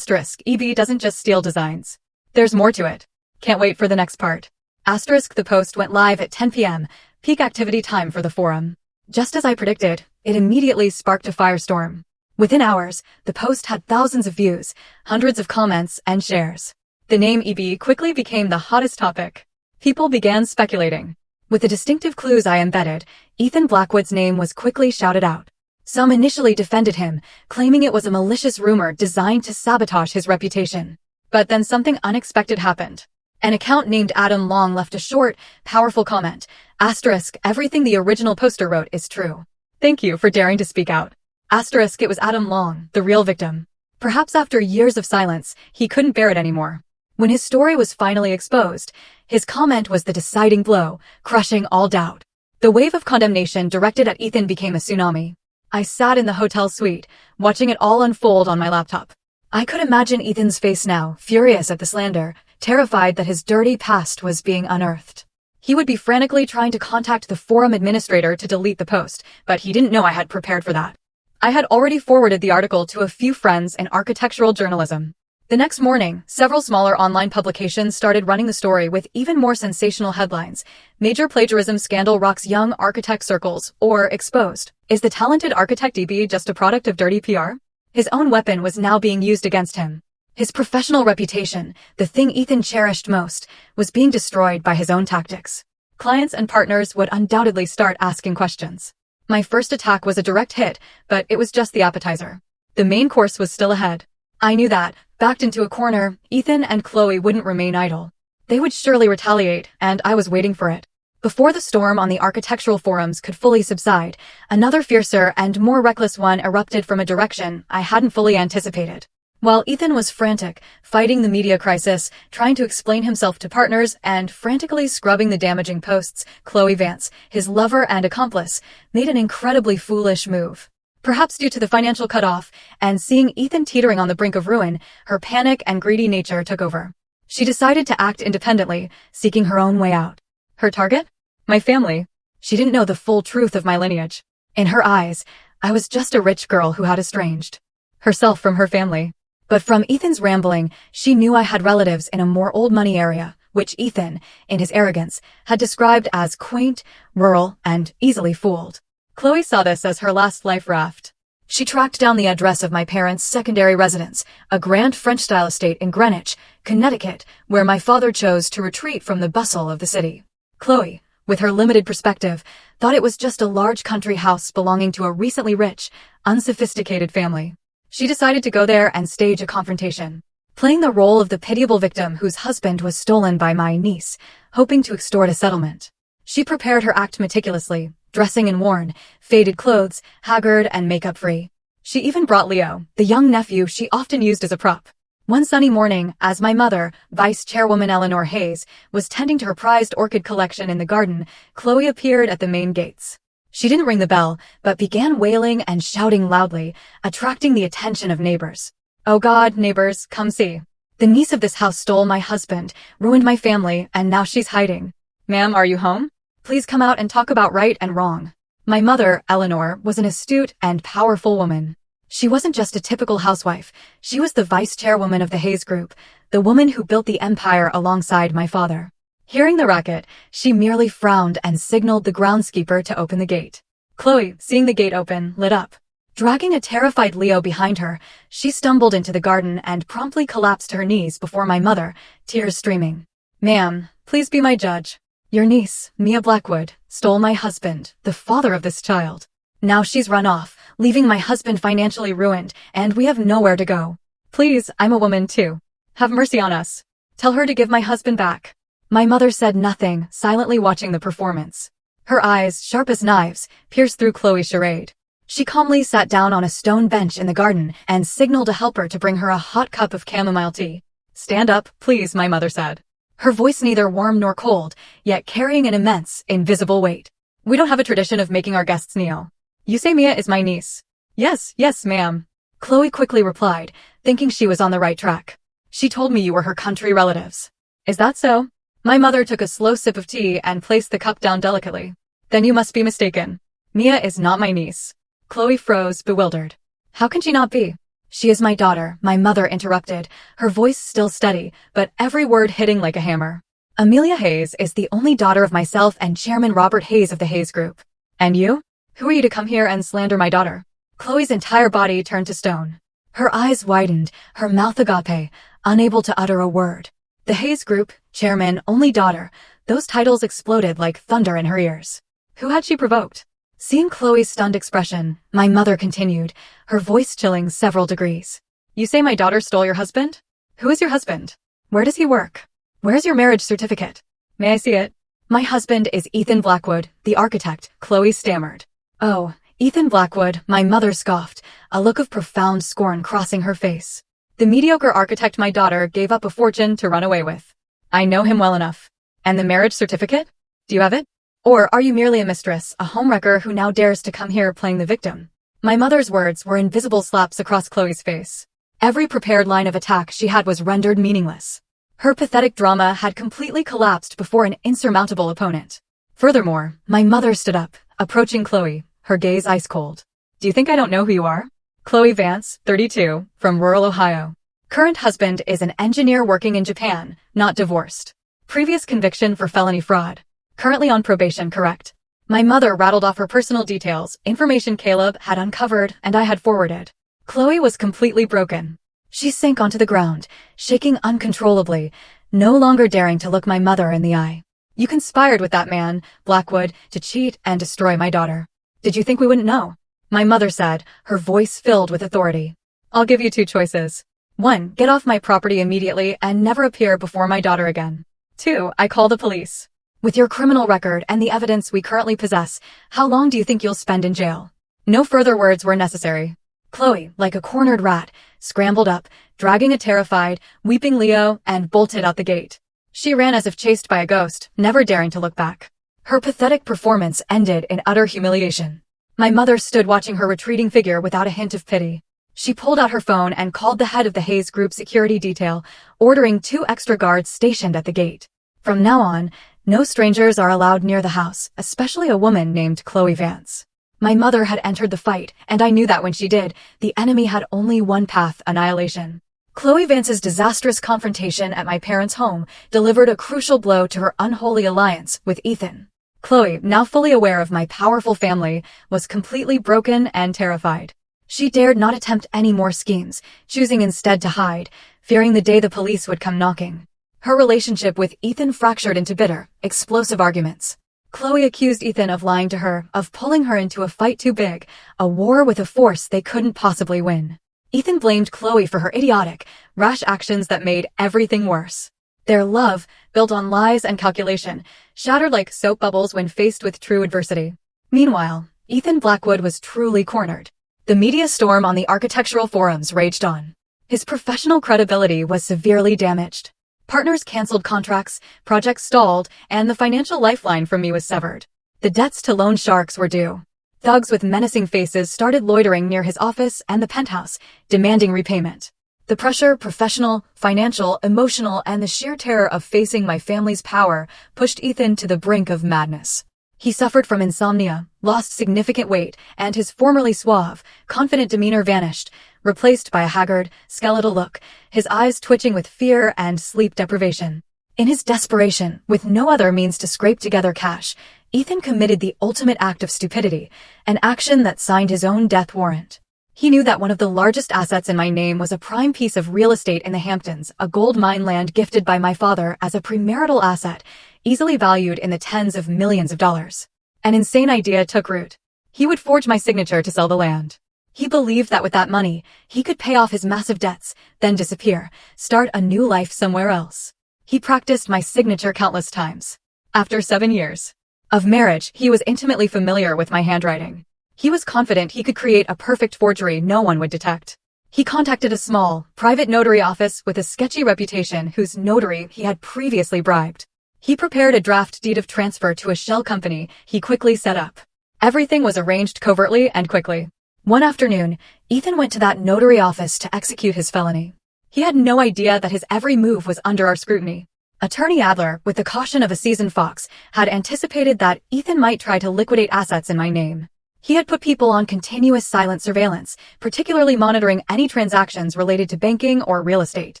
EB doesn't just steal designs. There's more to it. Can't wait for the next part. Asterisk, the post went live at 10 p.m., peak activity time for the forum. Just as I predicted, it immediately sparked a firestorm. Within hours, the post had thousands of views, hundreds of comments, and shares. The name EB quickly became the hottest topic. People began speculating. With the distinctive clues I embedded, Ethan Blackwood's name was quickly shouted out. Some initially defended him, claiming it was a malicious rumor designed to sabotage his reputation. But then something unexpected happened. An account named Adam Long left a short, powerful comment. Asterisk, everything the original poster wrote is true. Thank you for daring to speak out. Asterisk, it was Adam Long, the real victim. Perhaps after years of silence, he couldn't bear it anymore. When his story was finally exposed, his comment was the deciding blow, crushing all doubt. The wave of condemnation directed at Ethan became a tsunami. I sat in the hotel suite, watching it all unfold on my laptop. I could imagine Ethan's face now, furious at the slander, terrified that his dirty past was being unearthed. He would be frantically trying to contact the forum administrator to delete the post, but he didn't know I had prepared for that. I had already forwarded the article to a few friends in architectural journalism. The next morning, several smaller online publications started running the story with even more sensational headlines. Major plagiarism scandal rocks young architect circles, or exposed. Is the talented architect EB just a product of dirty PR? His own weapon was now being used against him. His professional reputation, the thing Ethan cherished most, was being destroyed by his own tactics. Clients and partners would undoubtedly start asking questions. My first attack was a direct hit, but it was just the appetizer. The main course was still ahead. I knew that, backed into a corner, Ethan and Chloe wouldn't remain idle. They would surely retaliate, and I was waiting for it. Before the storm on the architectural forums could fully subside, another fiercer and more reckless one erupted from a direction I hadn't fully anticipated. While Ethan was frantic, fighting the media crisis, trying to explain himself to partners, and frantically scrubbing the damaging posts, Chloe Vance, his lover and accomplice, made an incredibly foolish move. Perhaps due to the financial cutoff, and seeing Ethan teetering on the brink of ruin, her panic and greedy nature took over. She decided to act independently, seeking her own way out. Her target? My family. She didn't know the full truth of my lineage. In her eyes, I was just a rich girl who had estranged herself from her family. But from Ethan's rambling, she knew I had relatives in a more old money area, which Ethan, in his arrogance, had described as quaint, rural, and easily fooled. Chloe saw this as her last life raft. She tracked down the address of my parents' secondary residence, a grand French-style estate in Greenwich, Connecticut, where my father chose to retreat from the bustle of the city. Chloe, with her limited perspective, thought it was just a large country house belonging to a recently rich, unsophisticated family. She decided to go there and stage a confrontation, playing the role of the pitiable victim whose husband was stolen by my niece, hoping to extort a settlement. She prepared her act meticulously, dressing in worn, faded clothes, haggard and makeup-free. She even brought Leo, the young nephew she often used as a prop. One sunny morning, as my mother, Vice Chairwoman Eleanor Hayes, was tending to her prized orchid collection in the garden, Chloe appeared at the main gates. She didn't ring the bell, but began wailing and shouting loudly, attracting the attention of neighbors. "Oh God, neighbors, come see. The niece of this house stole my husband, ruined my family, and now she's hiding. Ma'am, are you home? Please come out and talk about right and wrong." My mother, Eleanor, was an astute and powerful woman. She wasn't just a typical housewife. She was the vice chairwoman of the Hayes Group, the woman who built the empire alongside my father. Hearing the racket, she merely frowned and signaled the groundskeeper to open the gate. Chloe, seeing the gate open, lit up. Dragging a terrified Leo behind her, she stumbled into the garden and promptly collapsed to her knees before my mother, tears streaming. "Ma'am, please be my judge. Your niece, Mia Blackwood, stole my husband, the father of this child. Now she's run off, leaving my husband financially ruined, and we have nowhere to go. Please, I'm a woman too. Have mercy on us. Tell her to give my husband back." My mother said nothing, silently watching the performance. Her eyes, sharp as knives, pierced through Chloe's charade. She calmly sat down on a stone bench in the garden and signaled a helper to bring her a hot cup of chamomile tea. "Stand up, please," my mother said. Her voice neither warm nor cold, yet carrying an immense, invisible weight. "We don't have a tradition of making our guests kneel. You say Mia is my niece?" Yes, ma'am," Chloe quickly replied, thinking she was on the right track. "She told me you were her country relatives." "Is that so?" My mother took a slow sip of tea and placed the cup down delicately. "Then you must be mistaken. Mia is not my niece." Chloe froze, bewildered. "How can she not be?" "She is my daughter," my mother interrupted, her voice still steady, but every word hitting like a hammer. "Amelia Hayes is the only daughter of myself and Chairman Robert Hayes of the Hayes Group. And you? Who are you to come here and slander my daughter?" Chloe's entire body turned to stone. Her eyes widened, her mouth agape, unable to utter a word. The Hayes Group, Chairman, only daughter, those titles exploded like thunder in her ears. Who had she provoked? Seeing Chloe's stunned expression, my mother continued, her voice chilling several degrees. "You say my daughter stole your husband? Who is your husband? Where does he work? Where's your marriage certificate? May I see it?" "My husband is Ethan Blackwood, the architect," Chloe stammered. "Oh, Ethan Blackwood," my mother scoffed, a look of profound scorn crossing her face. "The mediocre architect my daughter gave up a fortune to run away with. I know him well enough. And the marriage certificate? Do you have it? Or are you merely a mistress, a homewrecker who now dares to come here playing the victim?" My mother's words were invisible slaps across Chloe's face. Every prepared line of attack she had was rendered meaningless. Her pathetic drama had completely collapsed before an insurmountable opponent. Furthermore, my mother stood up, approaching Chloe, her gaze ice cold. "Do you think I don't know who you are? Chloe Vance, 32, from rural Ohio. Current husband is an engineer working in Japan, not divorced. Previous conviction for felony fraud. Currently on probation, correct?" My mother rattled off her personal details, information Caleb had uncovered and I had forwarded. Chloe was completely broken. She sank onto the ground, shaking uncontrollably, no longer daring to look my mother in the eye. "You conspired with that man, Blackwood, to cheat and destroy my daughter. Did you think we wouldn't know?" My mother said, her voice filled with authority. "I'll give you two choices. 1, get off my property immediately and never appear before my daughter again. 2, I call the police. With your criminal record and the evidence we currently possess, how long do you think you'll spend in jail?" No further words were necessary. Chloe, like a cornered rat, scrambled up, dragging a terrified, weeping Leo, and bolted out the gate. She ran as if chased by a ghost, never daring to look back. Her pathetic performance ended in utter humiliation. My mother stood watching her retreating figure without a hint of pity. She pulled out her phone and called the head of the Hayes Group security detail, ordering 2 extra guards stationed at the gate. From now on, no strangers are allowed near the house, especially a woman named Chloe Vance. My mother had entered the fight, and I knew that when she did, the enemy had only one path: annihilation. Chloe Vance's disastrous confrontation at my parents' home delivered a crucial blow to her unholy alliance with Ethan. Chloe, now fully aware of my powerful family, was completely broken and terrified. She dared not attempt any more schemes, choosing instead to hide, fearing the day the police would come knocking. Her relationship with Ethan fractured into bitter, explosive arguments. Chloe accused Ethan of lying to her, of pulling her into a fight too big, a war with a force they couldn't possibly win. Ethan blamed Chloe for her idiotic, rash actions that made everything worse. Their love, built on lies and calculation, shattered like soap bubbles when faced with true adversity. Meanwhile, Ethan Blackwood was truly cornered. The media storm on the architectural forums raged on. His professional credibility was severely damaged. Partners canceled contracts, projects stalled, and the financial lifeline from me was severed. The debts to loan sharks were due. Thugs with menacing faces started loitering near his office and the penthouse, demanding repayment. The pressure, professional, financial, emotional, and the sheer terror of facing my family's power pushed Ethan to the brink of madness. He suffered from insomnia, lost significant weight, and his formerly suave, confident demeanor vanished, replaced by a haggard, skeletal look, his eyes twitching with fear and sleep deprivation. In his desperation, with no other means to scrape together cash, Ethan committed the ultimate act of stupidity, an action that signed his own death warrant. He knew that one of the largest assets in my name was a prime piece of real estate in the Hamptons, a gold mine land gifted by my father as a premarital asset, easily valued in the tens of millions of dollars. An insane idea took root. He would forge my signature to sell the land. He believed that with that money, he could pay off his massive debts, then disappear, start a new life somewhere else. He practiced my signature countless times. After 7 years of marriage, he was intimately familiar with my handwriting. He was confident he could create a perfect forgery no one would detect. He contacted a small, private notary office with a sketchy reputation whose notary he had previously bribed. He prepared a draft deed of transfer to a shell company he quickly set up. Everything was arranged covertly and quickly. One afternoon, Ethan went to that notary office to execute his felony. He had no idea that his every move was under our scrutiny. Attorney Adler, with the caution of a seasoned fox, had anticipated that Ethan might try to liquidate assets in my name. He had put people on continuous silent surveillance, particularly monitoring any transactions related to banking or real estate.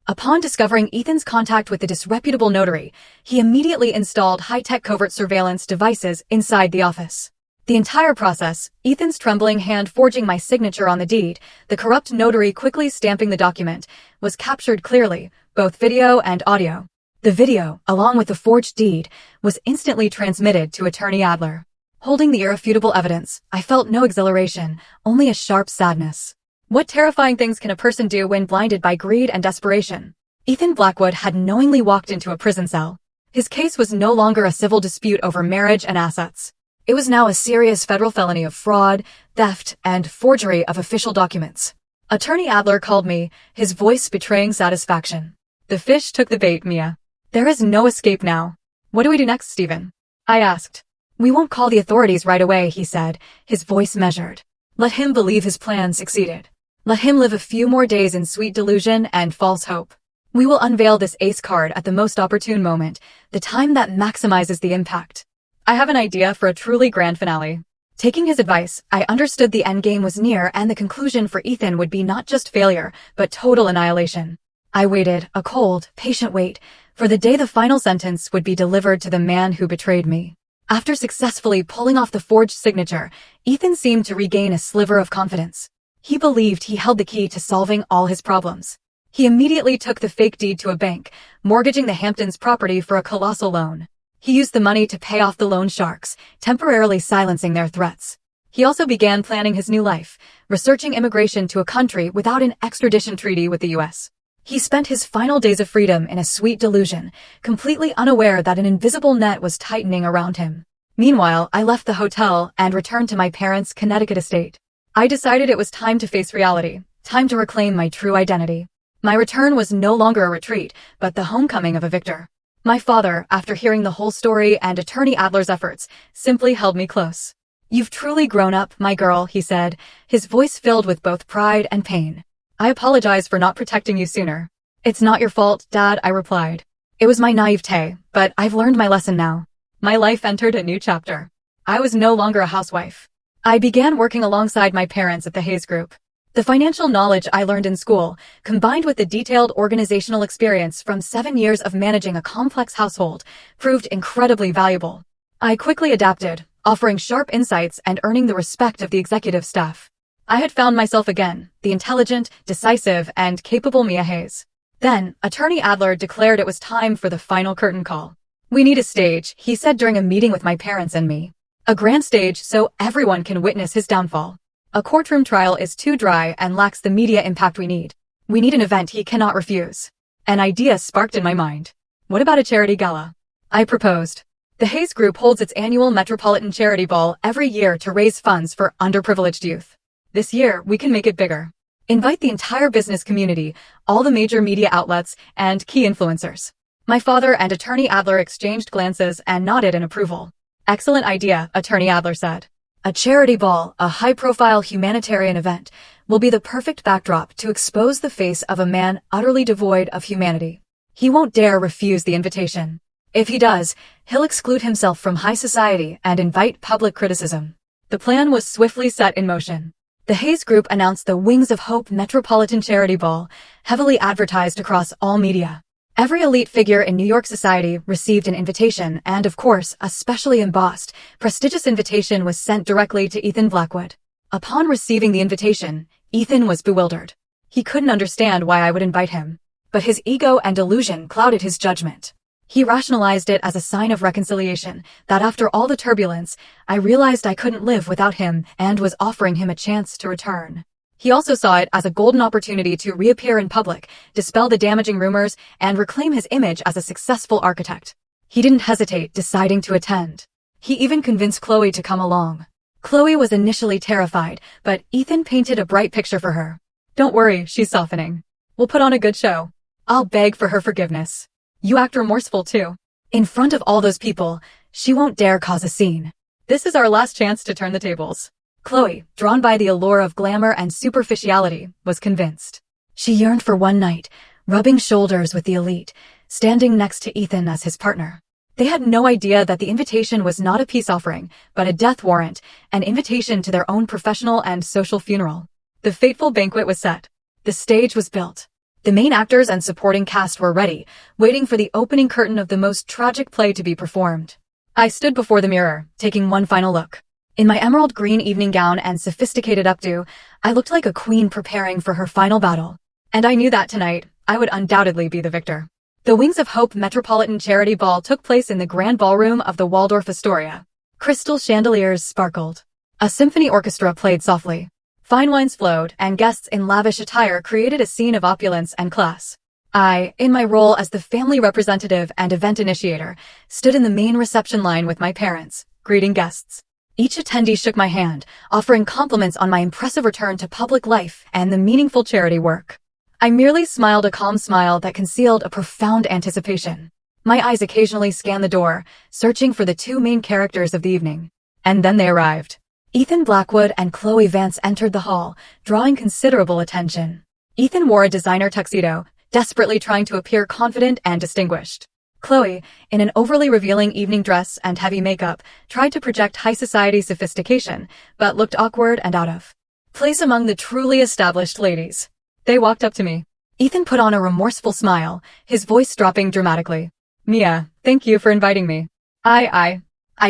Upon discovering Ethan's contact with the disreputable notary, he immediately installed high-tech covert surveillance devices inside the office. The entire process, Ethan's trembling hand forging my signature on the deed, the corrupt notary quickly stamping the document, was captured clearly, both video and audio. The video, along with the forged deed, was instantly transmitted to Attorney Adler. Holding the irrefutable evidence, I felt no exhilaration, only a sharp sadness. What terrifying things can a person do when blinded by greed and desperation? Ethan Blackwood had knowingly walked into a prison cell. His case was no longer a civil dispute over marriage and assets. It was now a serious federal felony of fraud, theft, and forgery of official documents. Attorney Adler called me, his voice betraying satisfaction. The fish took the bait, Mia. There is no escape now. What do we do next, Stephen? I asked. We won't call the authorities right away, he said, his voice measured. Let him believe his plan succeeded. Let him live a few more days in sweet delusion and false hope. We will unveil this ace card at the most opportune moment, the time that maximizes the impact. I have an idea for a truly grand finale. Taking his advice, I understood the endgame was near and the conclusion for Ethan would be not just failure, but total annihilation. I waited, a cold, patient wait, for the day the final sentence would be delivered to the man who betrayed me. After successfully pulling off the forged signature, Ethan seemed to regain a sliver of confidence. He believed he held the key to solving all his problems. He immediately took the fake deed to a bank, mortgaging the Hamptons property for a colossal loan. He used the money to pay off the loan sharks, temporarily silencing their threats. He also began planning his new life, researching immigration to a country without an extradition treaty with the U.S. He spent his final days of freedom in a sweet delusion, completely unaware that an invisible net was tightening around him. Meanwhile, I left the hotel and returned to my parents' Connecticut estate. I decided it was time to face reality, time to reclaim my true identity. My return was no longer a retreat, but the homecoming of a victor. My father, after hearing the whole story and Attorney Adler's efforts, simply held me close. You've truly grown up, my girl, he said, his voice filled with both pride and pain. I apologize for not protecting you sooner. It's not your fault, Dad, I replied. It was my naivete, but I've learned my lesson now. My life entered a new chapter. I was no longer a housewife. I began working alongside my parents at the Hayes Group. The financial knowledge I learned in school, combined with the detailed organizational experience from 7 years of managing a complex household, proved incredibly valuable. I quickly adapted, offering sharp insights and earning the respect of the executive staff. I had found myself again, the intelligent, decisive, and capable Mia Hayes. Then, Attorney Adler declared it was time for the final curtain call. "We need a stage," he said during a meeting with my parents and me. "A grand stage so everyone can witness his downfall. A courtroom trial is too dry and lacks the media impact we need. We need an event he cannot refuse." An idea sparked in my mind. What about a charity gala? I proposed. The Hayes Group holds its annual Metropolitan Charity Ball every year to raise funds for underprivileged youth. This year, we can make it bigger. Invite the entire business community, all the major media outlets, and key influencers. My father and Attorney Adler exchanged glances and nodded in approval. "Excellent idea," Attorney Adler said. "A charity ball, a high-profile humanitarian event, will be the perfect backdrop to expose the face of a man utterly devoid of humanity. He won't dare refuse the invitation. If he does, he'll exclude himself from high society and invite public criticism." The plan was swiftly set in motion. The Hayes Group announced the Wings of Hope Metropolitan Charity Ball, heavily advertised across all media. Every elite figure in New York society received an invitation, and of course, a specially embossed, prestigious invitation was sent directly to Ethan Blackwood. Upon receiving the invitation, Ethan was bewildered. He couldn't understand why I would invite him, but his ego and delusion clouded his judgment. He rationalized it as a sign of reconciliation, that after all the turbulence, I realized I couldn't live without him and was offering him a chance to return. He also saw it as a golden opportunity to reappear in public, dispel the damaging rumors, and reclaim his image as a successful architect. He didn't hesitate, deciding to attend. He even convinced Chloe to come along. Chloe was initially terrified, but Ethan painted a bright picture for her. "Don't worry, she's softening. We'll put on a good show. I'll beg for her forgiveness. You act remorseful too. In front of all those people, she won't dare cause a scene. This is our last chance to turn the tables." Chloe, drawn by the allure of glamour and superficiality, was convinced. She yearned for one night, rubbing shoulders with the elite, standing next to Ethan as his partner. They had no idea that the invitation was not a peace offering, but a death warrant, an invitation to their own professional and social funeral. The fateful banquet was set. The stage was built. The main actors and supporting cast were ready, waiting for the opening curtain of the most tragic play to be performed. I stood before the mirror, taking one final look. In my emerald green evening gown and sophisticated updo, I looked like a queen preparing for her final battle. And I knew that tonight, I would undoubtedly be the victor. The Wings of Hope Metropolitan Charity Ball took place in the grand ballroom of the Waldorf Astoria. Crystal chandeliers sparkled. A symphony orchestra played softly. Fine wines flowed, and guests in lavish attire created a scene of opulence and class. I, in my role as the family representative and event initiator, stood in the main reception line with my parents, greeting guests. Each attendee shook my hand, offering compliments on my impressive return to public life and the meaningful charity work. I merely smiled a calm smile that concealed a profound anticipation. My eyes occasionally scanned the door, searching for the two main characters of the evening. And then they arrived. Ethan Blackwood and Chloe Vance entered the hall, drawing considerable attention. Ethan wore a designer tuxedo, desperately trying to appear confident and distinguished. Chloe, in an overly revealing evening dress and heavy makeup, tried to project high society sophistication, but looked awkward and out of place among the truly established ladies. They walked up to me. Ethan put on a remorseful smile, his voice dropping dramatically. "Mia, thank you for inviting me." I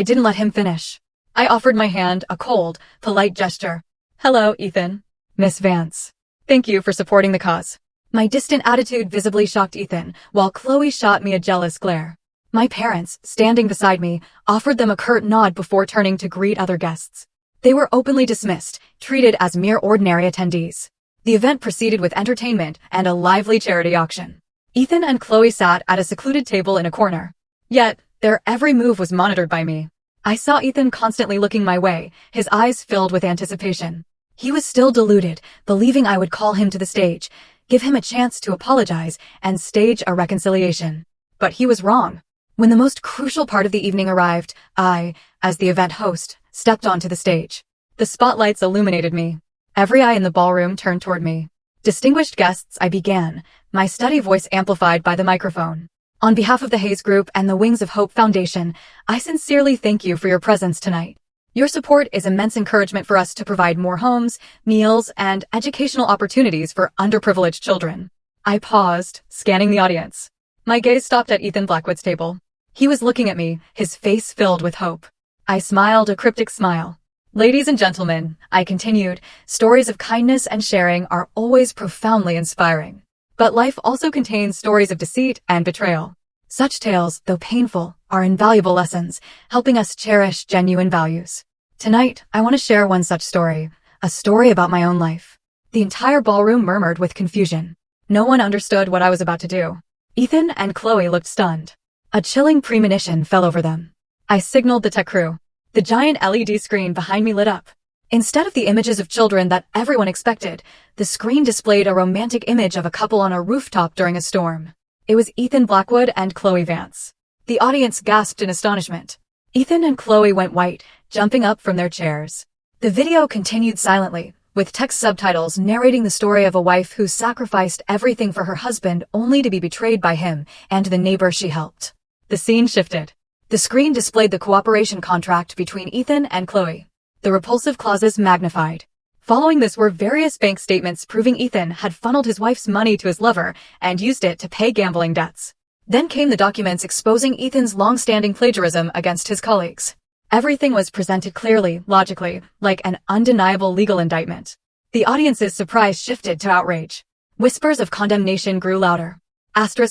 didn't let him finish. I offered my hand, a cold, polite gesture. "Hello, Ethan. Miss Vance. Thank you for supporting the cause." My distant attitude visibly shocked Ethan, while Chloe shot me a jealous glare. My parents, standing beside me, offered them a curt nod before turning to greet other guests. They were openly dismissed, treated as mere ordinary attendees. The event proceeded with entertainment and a lively charity auction. Ethan and Chloe sat at a secluded table in a corner. Yet, their every move was monitored by me. I saw Ethan constantly looking my way, his eyes filled with anticipation. He was still deluded, believing I would call him to the stage, give him a chance to apologize, and stage a reconciliation. But he was wrong. When the most crucial part of the evening arrived, I, as the event host, stepped onto the stage. The spotlights illuminated me. Every eye in the ballroom turned toward me. "Distinguished guests," I began, my steady voice amplified by the microphone. "On behalf of the Hayes Group and the Wings of Hope Foundation, I sincerely thank you for your presence tonight. Your support is immense encouragement for us to provide more homes, meals, and educational opportunities for underprivileged children." I paused, scanning the audience. My gaze stopped at Ethan Blackwood's table. He was looking at me, his face filled with hope. I smiled a cryptic smile. "Ladies and gentlemen," I continued, "stories of kindness and sharing are always profoundly inspiring. But life also contains stories of deceit and betrayal. Such tales, though painful, are invaluable lessons, helping us cherish genuine values. Tonight, I want to share one such story, a story about my own life. The entire ballroom murmured with confusion. No one understood what I was about to do. Ethan and Chloe looked stunned. A chilling premonition fell over them. I signaled the tech crew. The giant LED screen behind me lit up. Instead of the images of children that everyone expected, the screen displayed a romantic image of a couple on a rooftop during a storm. It was Ethan Blackwood and Chloe Vance. The audience gasped in astonishment. Ethan and Chloe went white, jumping up from their chairs. The video continued silently, with text subtitles narrating the story of a wife who sacrificed everything for her husband only to be betrayed by him and the neighbor she helped. The scene shifted. The screen displayed the cooperation contract between Ethan and Chloe. The repulsive clauses magnified. Following this were various bank statements proving Ethan had funneled his wife's money to his lover and used it to pay gambling debts. Then came the documents exposing Ethan's long-standing plagiarism against his colleagues. Everything was presented clearly, logically, like an undeniable legal indictment. The audience's surprise shifted to outrage. Whispers of condemnation grew louder.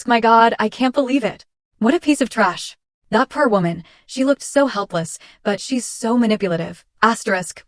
My God, I can't believe it. What a piece of trash. That poor woman, she looked so helpless, but she's so manipulative.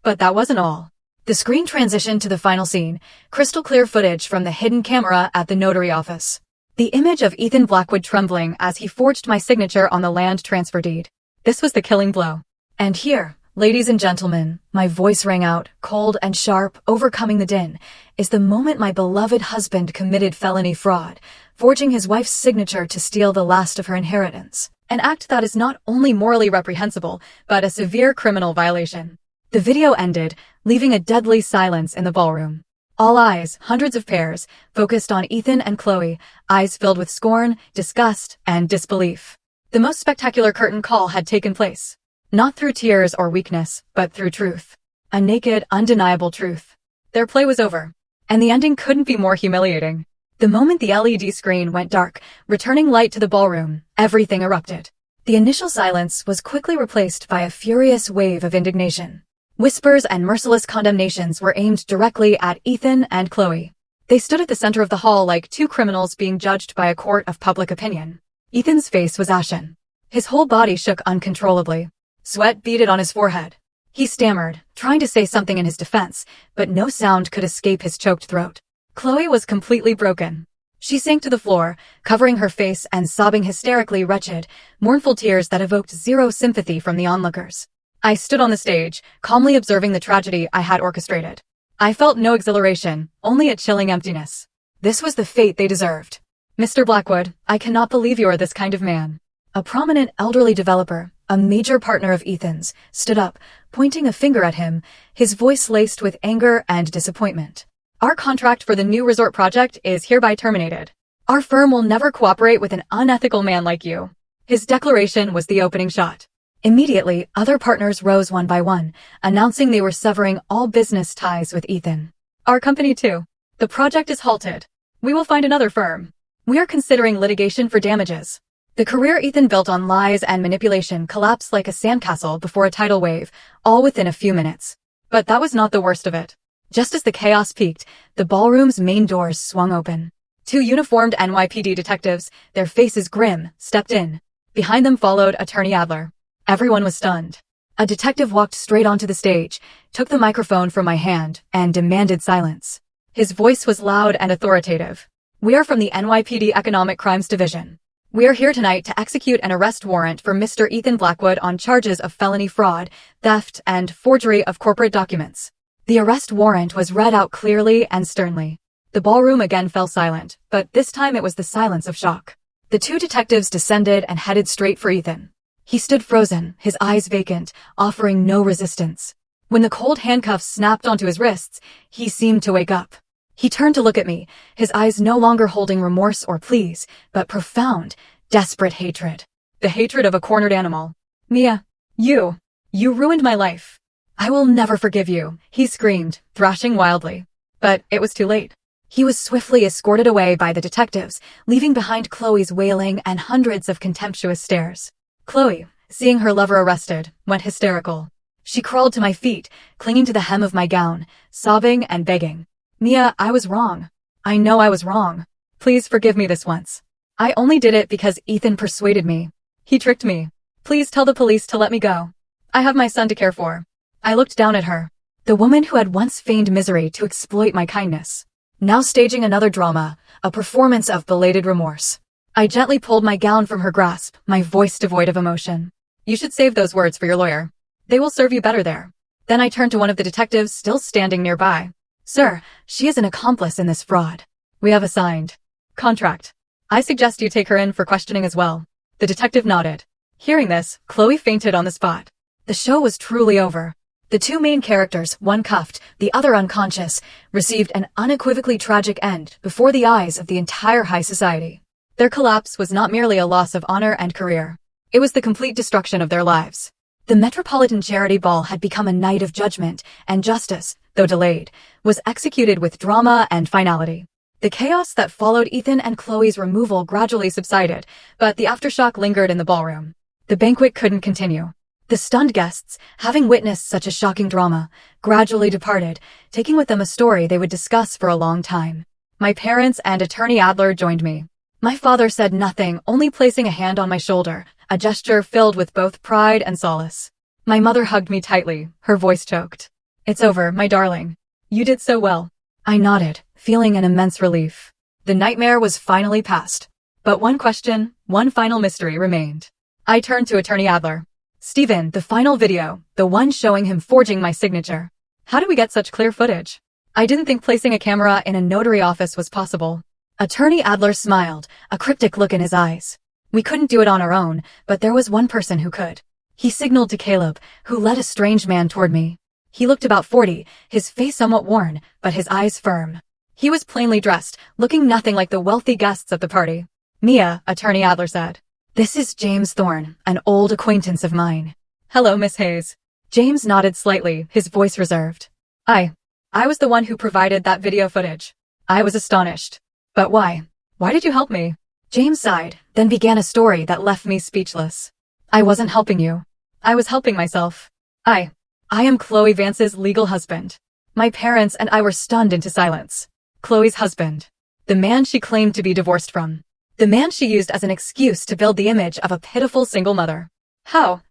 But that wasn't all. The screen transitioned to the final scene, crystal clear footage from the hidden camera at the notary office. The image of Ethan Blackwood trembling as he forged my signature on the land transfer deed. This was the killing blow. And here, ladies and gentlemen, my voice rang out, cold and sharp, overcoming the din, is the moment my beloved husband committed felony fraud, forging his wife's signature to steal the last of her inheritance. An act that is not only morally reprehensible, but a severe criminal violation. The video ended, leaving a deadly silence in the ballroom. All eyes, hundreds of pairs, focused on Ethan and Chloe, eyes filled with scorn, disgust, and disbelief. The most spectacular curtain call had taken place. Not through tears or weakness, but through truth. A naked, undeniable truth. Their play was over. And the ending couldn't be more humiliating. The moment the LED screen went dark, returning light to the ballroom, everything erupted. The initial silence was quickly replaced by a furious wave of indignation. Whispers and merciless condemnations were aimed directly at Ethan and Chloe. They stood at the center of the hall like two criminals being judged by a court of public opinion. Ethan's face was ashen. His whole body shook uncontrollably. Sweat beaded on his forehead. He stammered, trying to say something in his defense, but no sound could escape his choked throat. Chloe was completely broken. She sank to the floor, covering her face and sobbing hysterically wretched, mournful tears that evoked zero sympathy from the onlookers. I stood on the stage, calmly observing the tragedy I had orchestrated. I felt no exhilaration, only a chilling emptiness. This was the fate they deserved. Mr. Blackwood, I cannot believe you are this kind of man. A prominent elderly developer, a major partner of Ethan's, stood up, pointing a finger at him, his voice laced with anger and disappointment. Our contract for the new resort project is hereby terminated. Our firm will never cooperate with an unethical man like you. His declaration was the opening shot. Immediately, other partners rose one by one, announcing they were severing all business ties with Ethan. Our company too. The project is halted. We will find another firm. We are considering litigation for damages. The career Ethan built on lies and manipulation collapsed like a sandcastle before a tidal wave, all within a few minutes. But that was not the worst of it. Just as the chaos peaked, the ballroom's main doors swung open. Two uniformed NYPD detectives, their faces grim, stepped in. Behind them followed Attorney Adler. Everyone was stunned. A detective walked straight onto the stage, took the microphone from my hand, and demanded silence. His voice was loud and authoritative. We are from the NYPD Economic Crimes Division. We are here tonight to execute an arrest warrant for Mr. Ethan Blackwood on charges of felony fraud, theft, and forgery of corporate documents. The arrest warrant was read out clearly and sternly. The ballroom again fell silent, but this time it was the silence of shock. The two detectives descended and headed straight for Ethan. He stood frozen, his eyes vacant, offering no resistance. When the cold handcuffs snapped onto his wrists, he seemed to wake up. He turned to look at me, his eyes no longer holding remorse or pleas, but profound, desperate hatred. The hatred of a cornered animal. Mia, you ruined my life. I will never forgive you, he screamed, thrashing wildly. But it was too late. He was swiftly escorted away by the detectives, leaving behind Chloe's wailing and hundreds of contemptuous stares. Chloe, seeing her lover arrested, went hysterical. She crawled to my feet, clinging to the hem of my gown, sobbing and begging. Mia, I was wrong. I know I was wrong. Please forgive me this once. I only did it because Ethan persuaded me. He tricked me. Please tell the police to let me go. I have my son to care for. I looked down at her. The woman who had once feigned misery to exploit my kindness. Now staging another drama, a performance of belated remorse. I gently pulled my gown from her grasp, my voice devoid of emotion. You should save those words for your lawyer. They will serve you better there. Then I turned to one of the detectives still standing nearby. Sir, she is an accomplice in this fraud. We have a signed contract. I suggest you take her in for questioning as well. The detective nodded. Hearing this, Chloe fainted on the spot. The show was truly over. The two main characters, one cuffed, the other unconscious, received an unequivocally tragic end before the eyes of the entire high society. Their collapse was not merely a loss of honor and career. It was the complete destruction of their lives. The Metropolitan Charity Ball had become a night of judgment, and justice, though delayed, was executed with drama and finality. The chaos that followed Ethan and Chloe's removal gradually subsided, but the aftershock lingered in the ballroom. The banquet couldn't continue. The stunned guests, having witnessed such a shocking drama, gradually departed, taking with them a story they would discuss for a long time. My parents and Attorney Adler joined me. My father said nothing, only placing a hand on my shoulder, a gesture filled with both pride and solace. My mother hugged me tightly, her voice choked. It's over, my darling. You did so well. I nodded, feeling an immense relief. The nightmare was finally past. But one question, one final mystery remained. I turned to Attorney Adler. Stephen, the final video, the one showing him forging my signature. How did we get such clear footage? I didn't think placing a camera in a notary office was possible. Attorney Adler smiled, a cryptic look in his eyes. We couldn't do it on our own, but there was one person who could. He signaled to Caleb, who led a strange man toward me. He looked about 40, his face somewhat worn, but his eyes firm. He was plainly dressed, looking nothing like the wealthy guests at the party. Mia, Attorney Adler said. This is James Thorne, an old acquaintance of mine. Hello, Miss Hayes. James nodded slightly, his voice reserved. I was the one who provided that video footage. I was astonished. But why? Why did you help me? James sighed, then began a story that left me speechless. I wasn't helping you. I was helping myself. I am Chloe Vance's legal husband. My parents and I were stunned into silence. Chloe's husband. The man she claimed to be divorced from. The man she used as an excuse to build the image of a pitiful single mother. How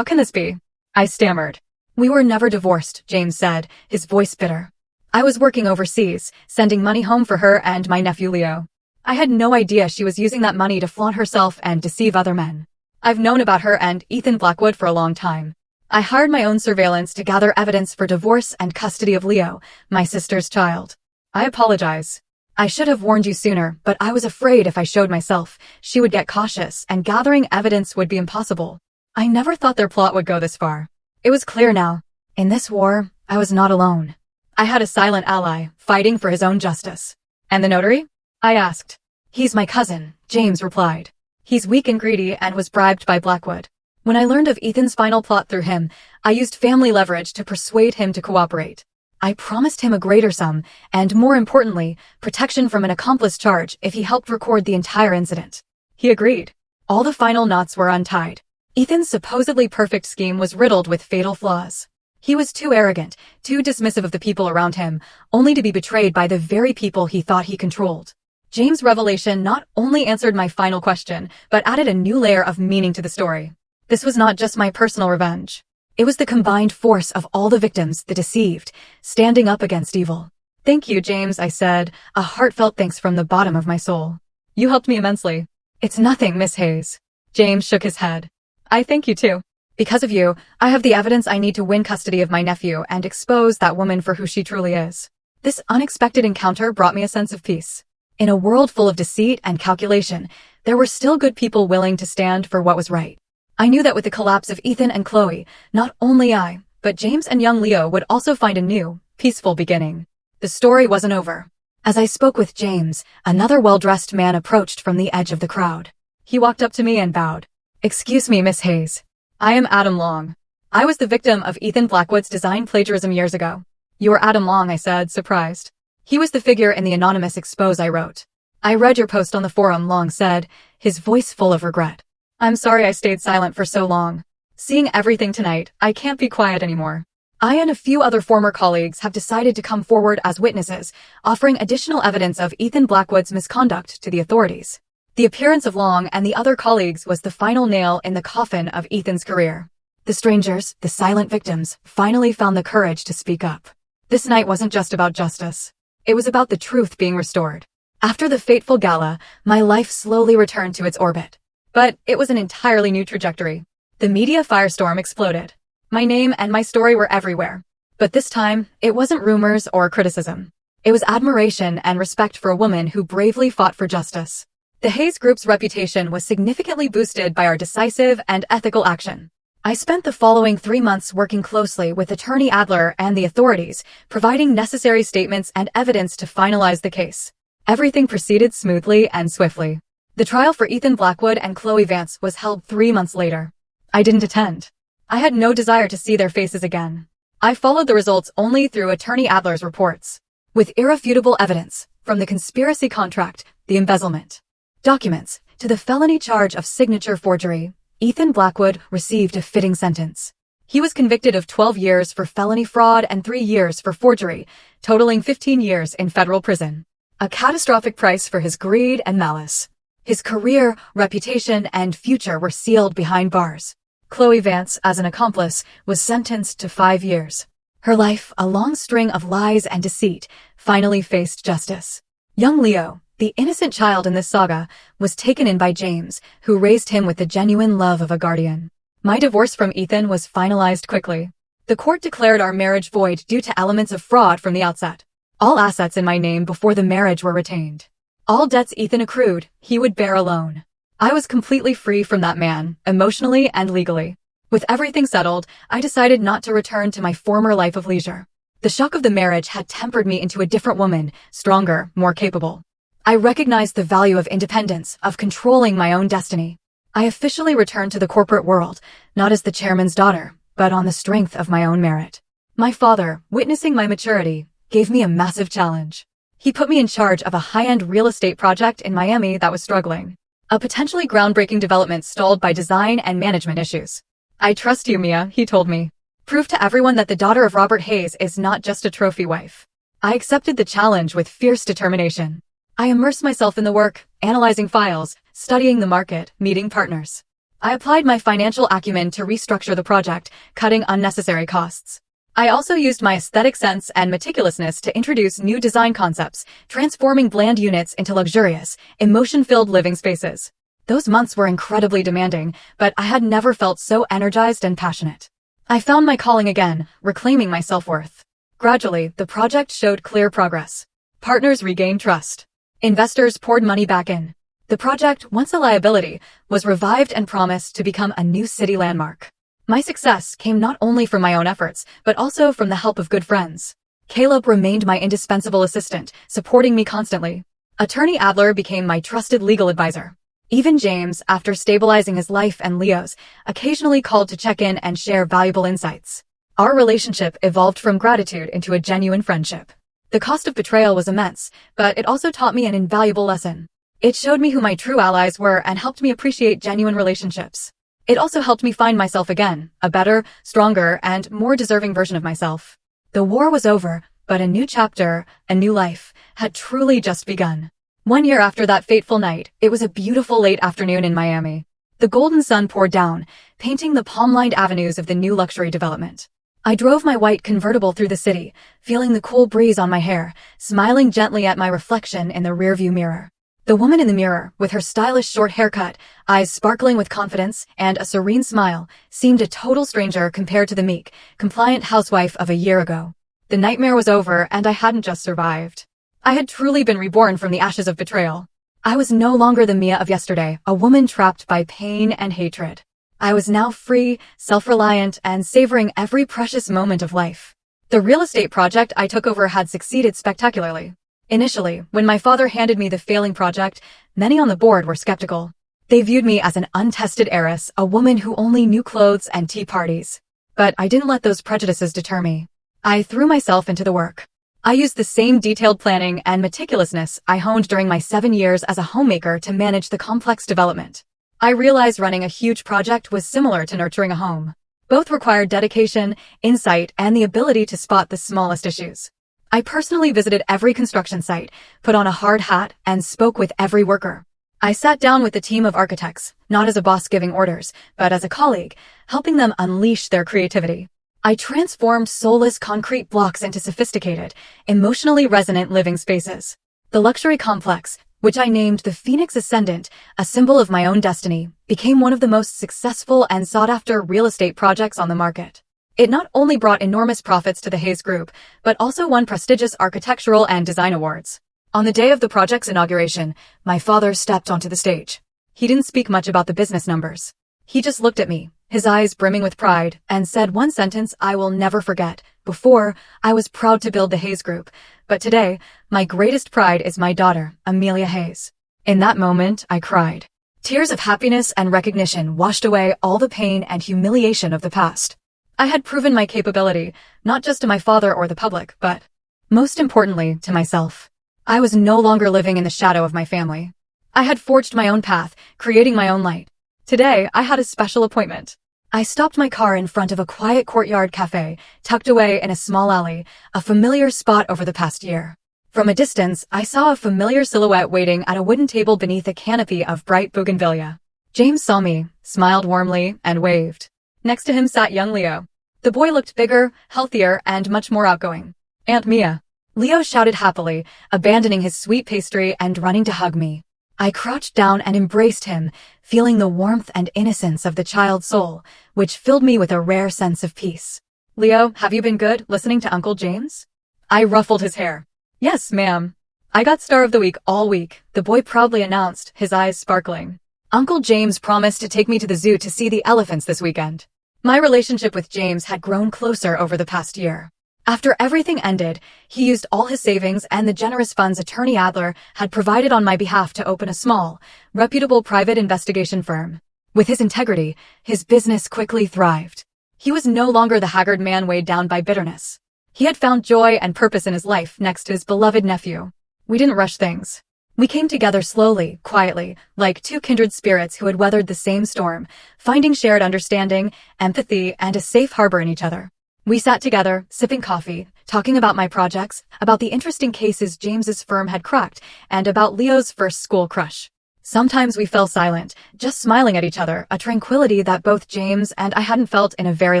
can this be? I stammered. We were never divorced, James said, his voice bitter. I was working overseas, sending money home for her and my nephew Leo. I had no idea she was using that money to flaunt herself and deceive other men. I've known about her and Ethan Blackwood for a long time. I hired my own surveillance to gather evidence for divorce and custody of Leo, my sister's child. I apologize. I should have warned you sooner, but I was afraid if I showed myself, she would get cautious and gathering evidence would be impossible. I never thought their plot would go this far. It was clear now. In this war, I was not alone. I had a silent ally, fighting for his own justice. And the notary? I asked. He's my cousin, James replied. He's weak and greedy and was bribed by Blackwood. When I learned of Ethan's final plot through him, I used family leverage to persuade him to cooperate. I promised him a greater sum, and more importantly, protection from an accomplice charge if he helped record the entire incident. He agreed. All the final knots were untied. Ethan's supposedly perfect scheme was riddled with fatal flaws. He was too arrogant, too dismissive of the people around him, only to be betrayed by the very people he thought he controlled. James' revelation not only answered my final question, but added a new layer of meaning to the story. This was not just my personal revenge. It was the combined force of all the victims, the deceived, standing up against evil. Thank you, James, I said, a heartfelt thanks from the bottom of my soul. You helped me immensely. It's nothing, Miss Hayes. James shook his head. I thank you too. Because of you, I have the evidence I need to win custody of my nephew and expose that woman for who she truly is. This unexpected encounter brought me a sense of peace. In a world full of deceit and calculation, there were still good people willing to stand for what was right. I knew that with the collapse of Ethan and Chloe, not only I, but James and young Leo would also find a new, peaceful beginning. The story wasn't over. As I spoke with James, another well-dressed man approached from the edge of the crowd. He walked up to me and bowed. Excuse me, Miss Hayes. I am Adam Long. I was the victim of Ethan Blackwood's design plagiarism years ago. You are Adam Long, I said, surprised. He was the figure in the anonymous expose I wrote. I read your post on the forum, Long said, his voice full of regret. I'm sorry I stayed silent for so long. Seeing everything tonight, I can't be quiet anymore. I and a few other former colleagues have decided to come forward as witnesses, offering additional evidence of Ethan Blackwood's misconduct to the authorities. The appearance of Long and the other colleagues was the final nail in the coffin of Ethan's career. The strangers, the silent victims, finally found the courage to speak up. This night wasn't just about justice. It was about the truth being restored. After the fateful gala, my life slowly returned to its orbit. But it was an entirely new trajectory. The media firestorm exploded. My name and my story were everywhere. But this time, it wasn't rumors or criticism. It was admiration and respect for a woman who bravely fought for justice. The Hayes Group's reputation was significantly boosted by our decisive and ethical action. I spent the following 3 months working closely with Attorney Adler and the authorities, providing necessary statements and evidence to finalize the case. Everything proceeded smoothly and swiftly. The trial for Ethan Blackwood and Chloe Vance was held 3 months later. I didn't attend. I had no desire to see their faces again. I followed the results only through Attorney Adler's reports, with irrefutable evidence, from the conspiracy contract, the embezzlement documents, to the felony charge of signature forgery. Ethan Blackwood received a fitting sentence. He was convicted of 12 years for felony fraud and 3 years for forgery, totaling 15 years in federal prison. A catastrophic price for his greed and malice. His career, reputation, and future were sealed behind bars. Chloe Vance, as an accomplice, was sentenced to 5 years. Her life, a long string of lies and deceit, finally faced justice. Young Leo, the innocent child in this saga, was taken in by James, who raised him with the genuine love of a guardian. My divorce from Ethan was finalized quickly. The court declared our marriage void due to elements of fraud from the outset. All assets in my name before the marriage were retained. All debts Ethan accrued, he would bear alone. I was completely free from that man, emotionally and legally. With everything settled, I decided not to return to my former life of leisure. The shock of the marriage had tempered me into a different woman, stronger, more capable. I recognized the value of independence, of controlling my own destiny. I officially returned to the corporate world, not as the chairman's daughter, but on the strength of my own merit. My father, witnessing my maturity, gave me a massive challenge. He put me in charge of a high-end real estate project in Miami that was struggling. A potentially groundbreaking development stalled by design and management issues. "I trust you, Mia," he told me. "Prove to everyone that the daughter of Robert Hayes is not just a trophy wife." I accepted the challenge with fierce determination. I immersed myself in the work, analyzing files, studying the market, meeting partners. I applied my financial acumen to restructure the project, cutting unnecessary costs. I also used my aesthetic sense and meticulousness to introduce new design concepts, transforming bland units into luxurious, emotion-filled living spaces. Those months were incredibly demanding, but I had never felt so energized and passionate. I found my calling again, reclaiming my self-worth. Gradually, the project showed clear progress. Partners regained trust. Investors poured money back in. The project, once a liability, was revived and promised to become a new city landmark. My success came not only from my own efforts, but also from the help of good friends. Caleb remained my indispensable assistant, supporting me constantly. Attorney Adler became my trusted legal advisor. Even James, after stabilizing his life and Leo's, occasionally called to check in and share valuable insights. Our relationship evolved from gratitude into a genuine friendship. The cost of betrayal was immense, but it also taught me an invaluable lesson. It showed me who my true allies were and helped me appreciate genuine relationships. It also helped me find myself again, a better, stronger, and more deserving version of myself. The war was over, but a new chapter, a new life, had truly just begun. 1 year after that fateful night, it was a beautiful late afternoon in Miami. The golden sun poured down, painting the palm-lined avenues of the new luxury development. I drove my white convertible through the city, feeling the cool breeze on my hair, smiling gently at my reflection in the rearview mirror. The woman in the mirror, with her stylish short haircut, eyes sparkling with confidence, and a serene smile, seemed a total stranger compared to the meek, compliant housewife of a year ago. The nightmare was over, and I hadn't just survived. I had truly been reborn from the ashes of betrayal. I was no longer the Mia of yesterday, a woman trapped by pain and hatred. I was now free, self-reliant, and savoring every precious moment of life. The real estate project I took over had succeeded spectacularly. Initially, when my father handed me the failing project, many on the board were skeptical. They viewed me as an untested heiress, a woman who only knew clothes and tea parties. But I didn't let those prejudices deter me. I threw myself into the work. I used the same detailed planning and meticulousness I honed during my 7 years as a homemaker to manage the complex development. I realized running a huge project was similar to nurturing a home. Both required dedication, insight, and the ability to spot the smallest issues. I personally visited every construction site, put on a hard hat, and spoke with every worker. I sat down with a team of architects, not as a boss giving orders, but as a colleague, helping them unleash their creativity. I transformed soulless concrete blocks into sophisticated, emotionally resonant living spaces. The luxury complex, which I named the Phoenix Ascendant, a symbol of my own destiny, became one of the most successful and sought-after real estate projects on the market. It not only brought enormous profits to the Hayes Group, but also won prestigious architectural and design awards. On the day of the project's inauguration, my father stepped onto the stage. He didn't speak much about the business numbers. He just looked at me, his eyes brimming with pride, and said one sentence I will never forget. Before, I was proud to build the Hayes Group, but today, my greatest pride is my daughter, Amelia Hayes. In that moment, I cried. Tears of happiness and recognition washed away all the pain and humiliation of the past. I had proven my capability, not just to my father or the public, but, most importantly, to myself. I was no longer living in the shadow of my family. I had forged my own path, creating my own light. Today, I had a special appointment. I stopped my car in front of a quiet courtyard cafe, tucked away in a small alley, a familiar spot over the past year. From a distance, I saw a familiar silhouette waiting at a wooden table beneath a canopy of bright bougainvillea. James saw me, smiled warmly, and waved. Next to him sat young Leo. The boy looked bigger, healthier, and much more outgoing. Aunt Mia. Leo shouted happily, abandoning his sweet pastry and running to hug me. I crouched down and embraced him, feeling the warmth and innocence of the child's soul, which filled me with a rare sense of peace. Leo, have you been good listening to Uncle James? I ruffled his hair. Yes, ma'am. I got Star of the Week all week, the boy proudly announced, his eyes sparkling. Uncle James promised to take me to the zoo to see the elephants this weekend. My relationship with James had grown closer over the past year. After everything ended, he used all his savings and the generous funds Attorney Adler had provided on my behalf to open a small, reputable private investigation firm. With his integrity, his business quickly thrived. He was no longer the haggard man weighed down by bitterness. He had found joy and purpose in his life next to his beloved nephew. We didn't rush things. We came together slowly, quietly, like two kindred spirits who had weathered the same storm, finding shared understanding, empathy, and a safe harbor in each other. We sat together, sipping coffee, talking about my projects, about the interesting cases James's firm had cracked, and about Leo's first school crush. Sometimes we fell silent, just smiling at each other, a tranquility that both James and I hadn't felt in a very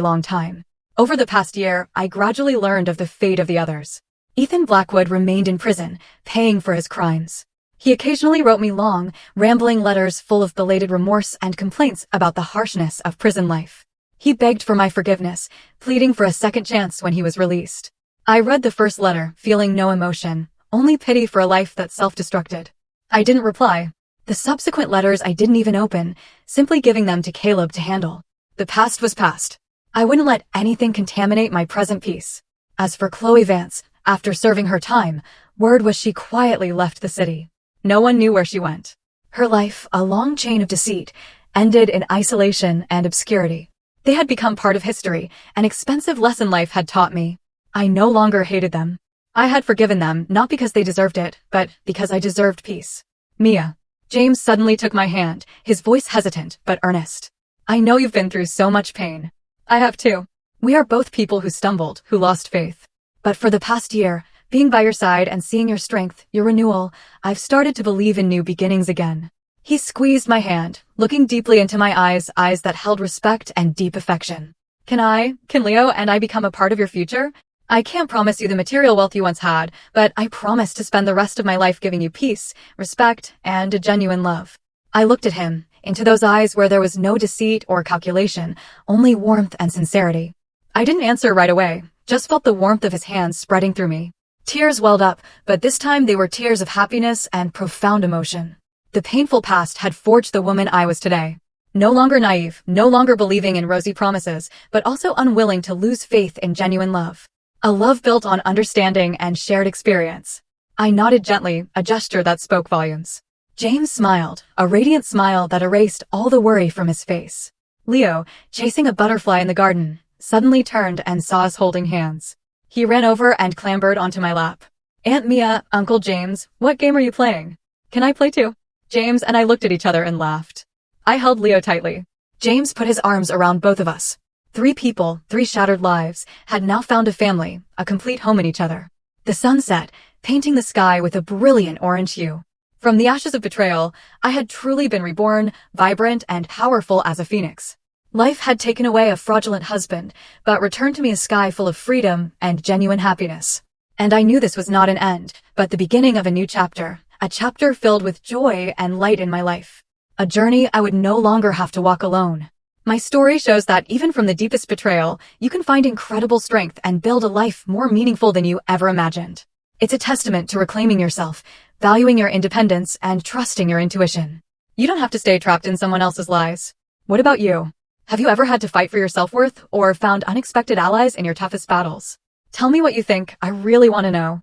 long time. Over the past year, I gradually learned of the fate of the others. Ethan Blackwood remained in prison, paying for his crimes. He occasionally wrote me long, rambling letters full of belated remorse and complaints about the harshness of prison life. He begged for my forgiveness, pleading for a second chance when he was released. I read the first letter, feeling no emotion, only pity for a life that self-destructed. I didn't reply. The subsequent letters I didn't even open, simply giving them to Caleb to handle. The past was past. I wouldn't let anything contaminate my present peace. As for Chloe Vance, after serving her time, word was she quietly left the city. No one knew where she went. Her life, a long chain of deceit, ended in isolation and obscurity. They had become part of history, an expensive lesson life had taught me. I no longer hated them. I had forgiven them, not because they deserved it, but because I deserved peace. Mia. James suddenly took my hand, his voice hesitant but earnest. I know you've been through so much pain. I have too. We are both people who stumbled, who lost faith. But for the past year, being by your side and seeing your strength, your renewal, I've started to believe in new beginnings again. He squeezed my hand, looking deeply into my eyes that held respect and deep affection. Can Leo and I become a part of your future? I can't promise you the material wealth you once had, but I promise to spend the rest of my life giving you peace, respect, and a genuine love. I looked at him, into those eyes where there was no deceit or calculation, only warmth and sincerity. I didn't answer right away, just felt the warmth of his hands spreading through me. Tears welled up, but this time they were tears of happiness and profound emotion. The painful past had forged the woman I was today. No longer naive, no longer believing in rosy promises, but also unwilling to lose faith in genuine love. A love built on understanding and shared experience. I nodded gently, a gesture that spoke volumes. James smiled, a radiant smile that erased all the worry from his face. Leo, chasing a butterfly in the garden, suddenly turned and saw us holding hands. He ran over and clambered onto my lap. Aunt Mia, Uncle James, what game are you playing? Can I play too? James and I looked at each other and laughed. I held Leo tightly. James put his arms around both of us. 3 people, 3 shattered lives, had now found a family, a complete home in each other. The sun set, painting the sky with a brilliant orange hue. From the ashes of betrayal, I had truly been reborn, vibrant and powerful as a phoenix. Life had taken away a fraudulent husband, but returned to me a sky full of freedom and genuine happiness. And I knew this was not an end, but the beginning of a new chapter, a chapter filled with joy and light in my life. A journey I would no longer have to walk alone. My story shows that even from the deepest betrayal, you can find incredible strength and build a life more meaningful than you ever imagined. It's a testament to reclaiming yourself, valuing your independence, and trusting your intuition. You don't have to stay trapped in someone else's lies. What about you? Have you ever had to fight for your self-worth or found unexpected allies in your toughest battles? Tell me what you think. I really want to know.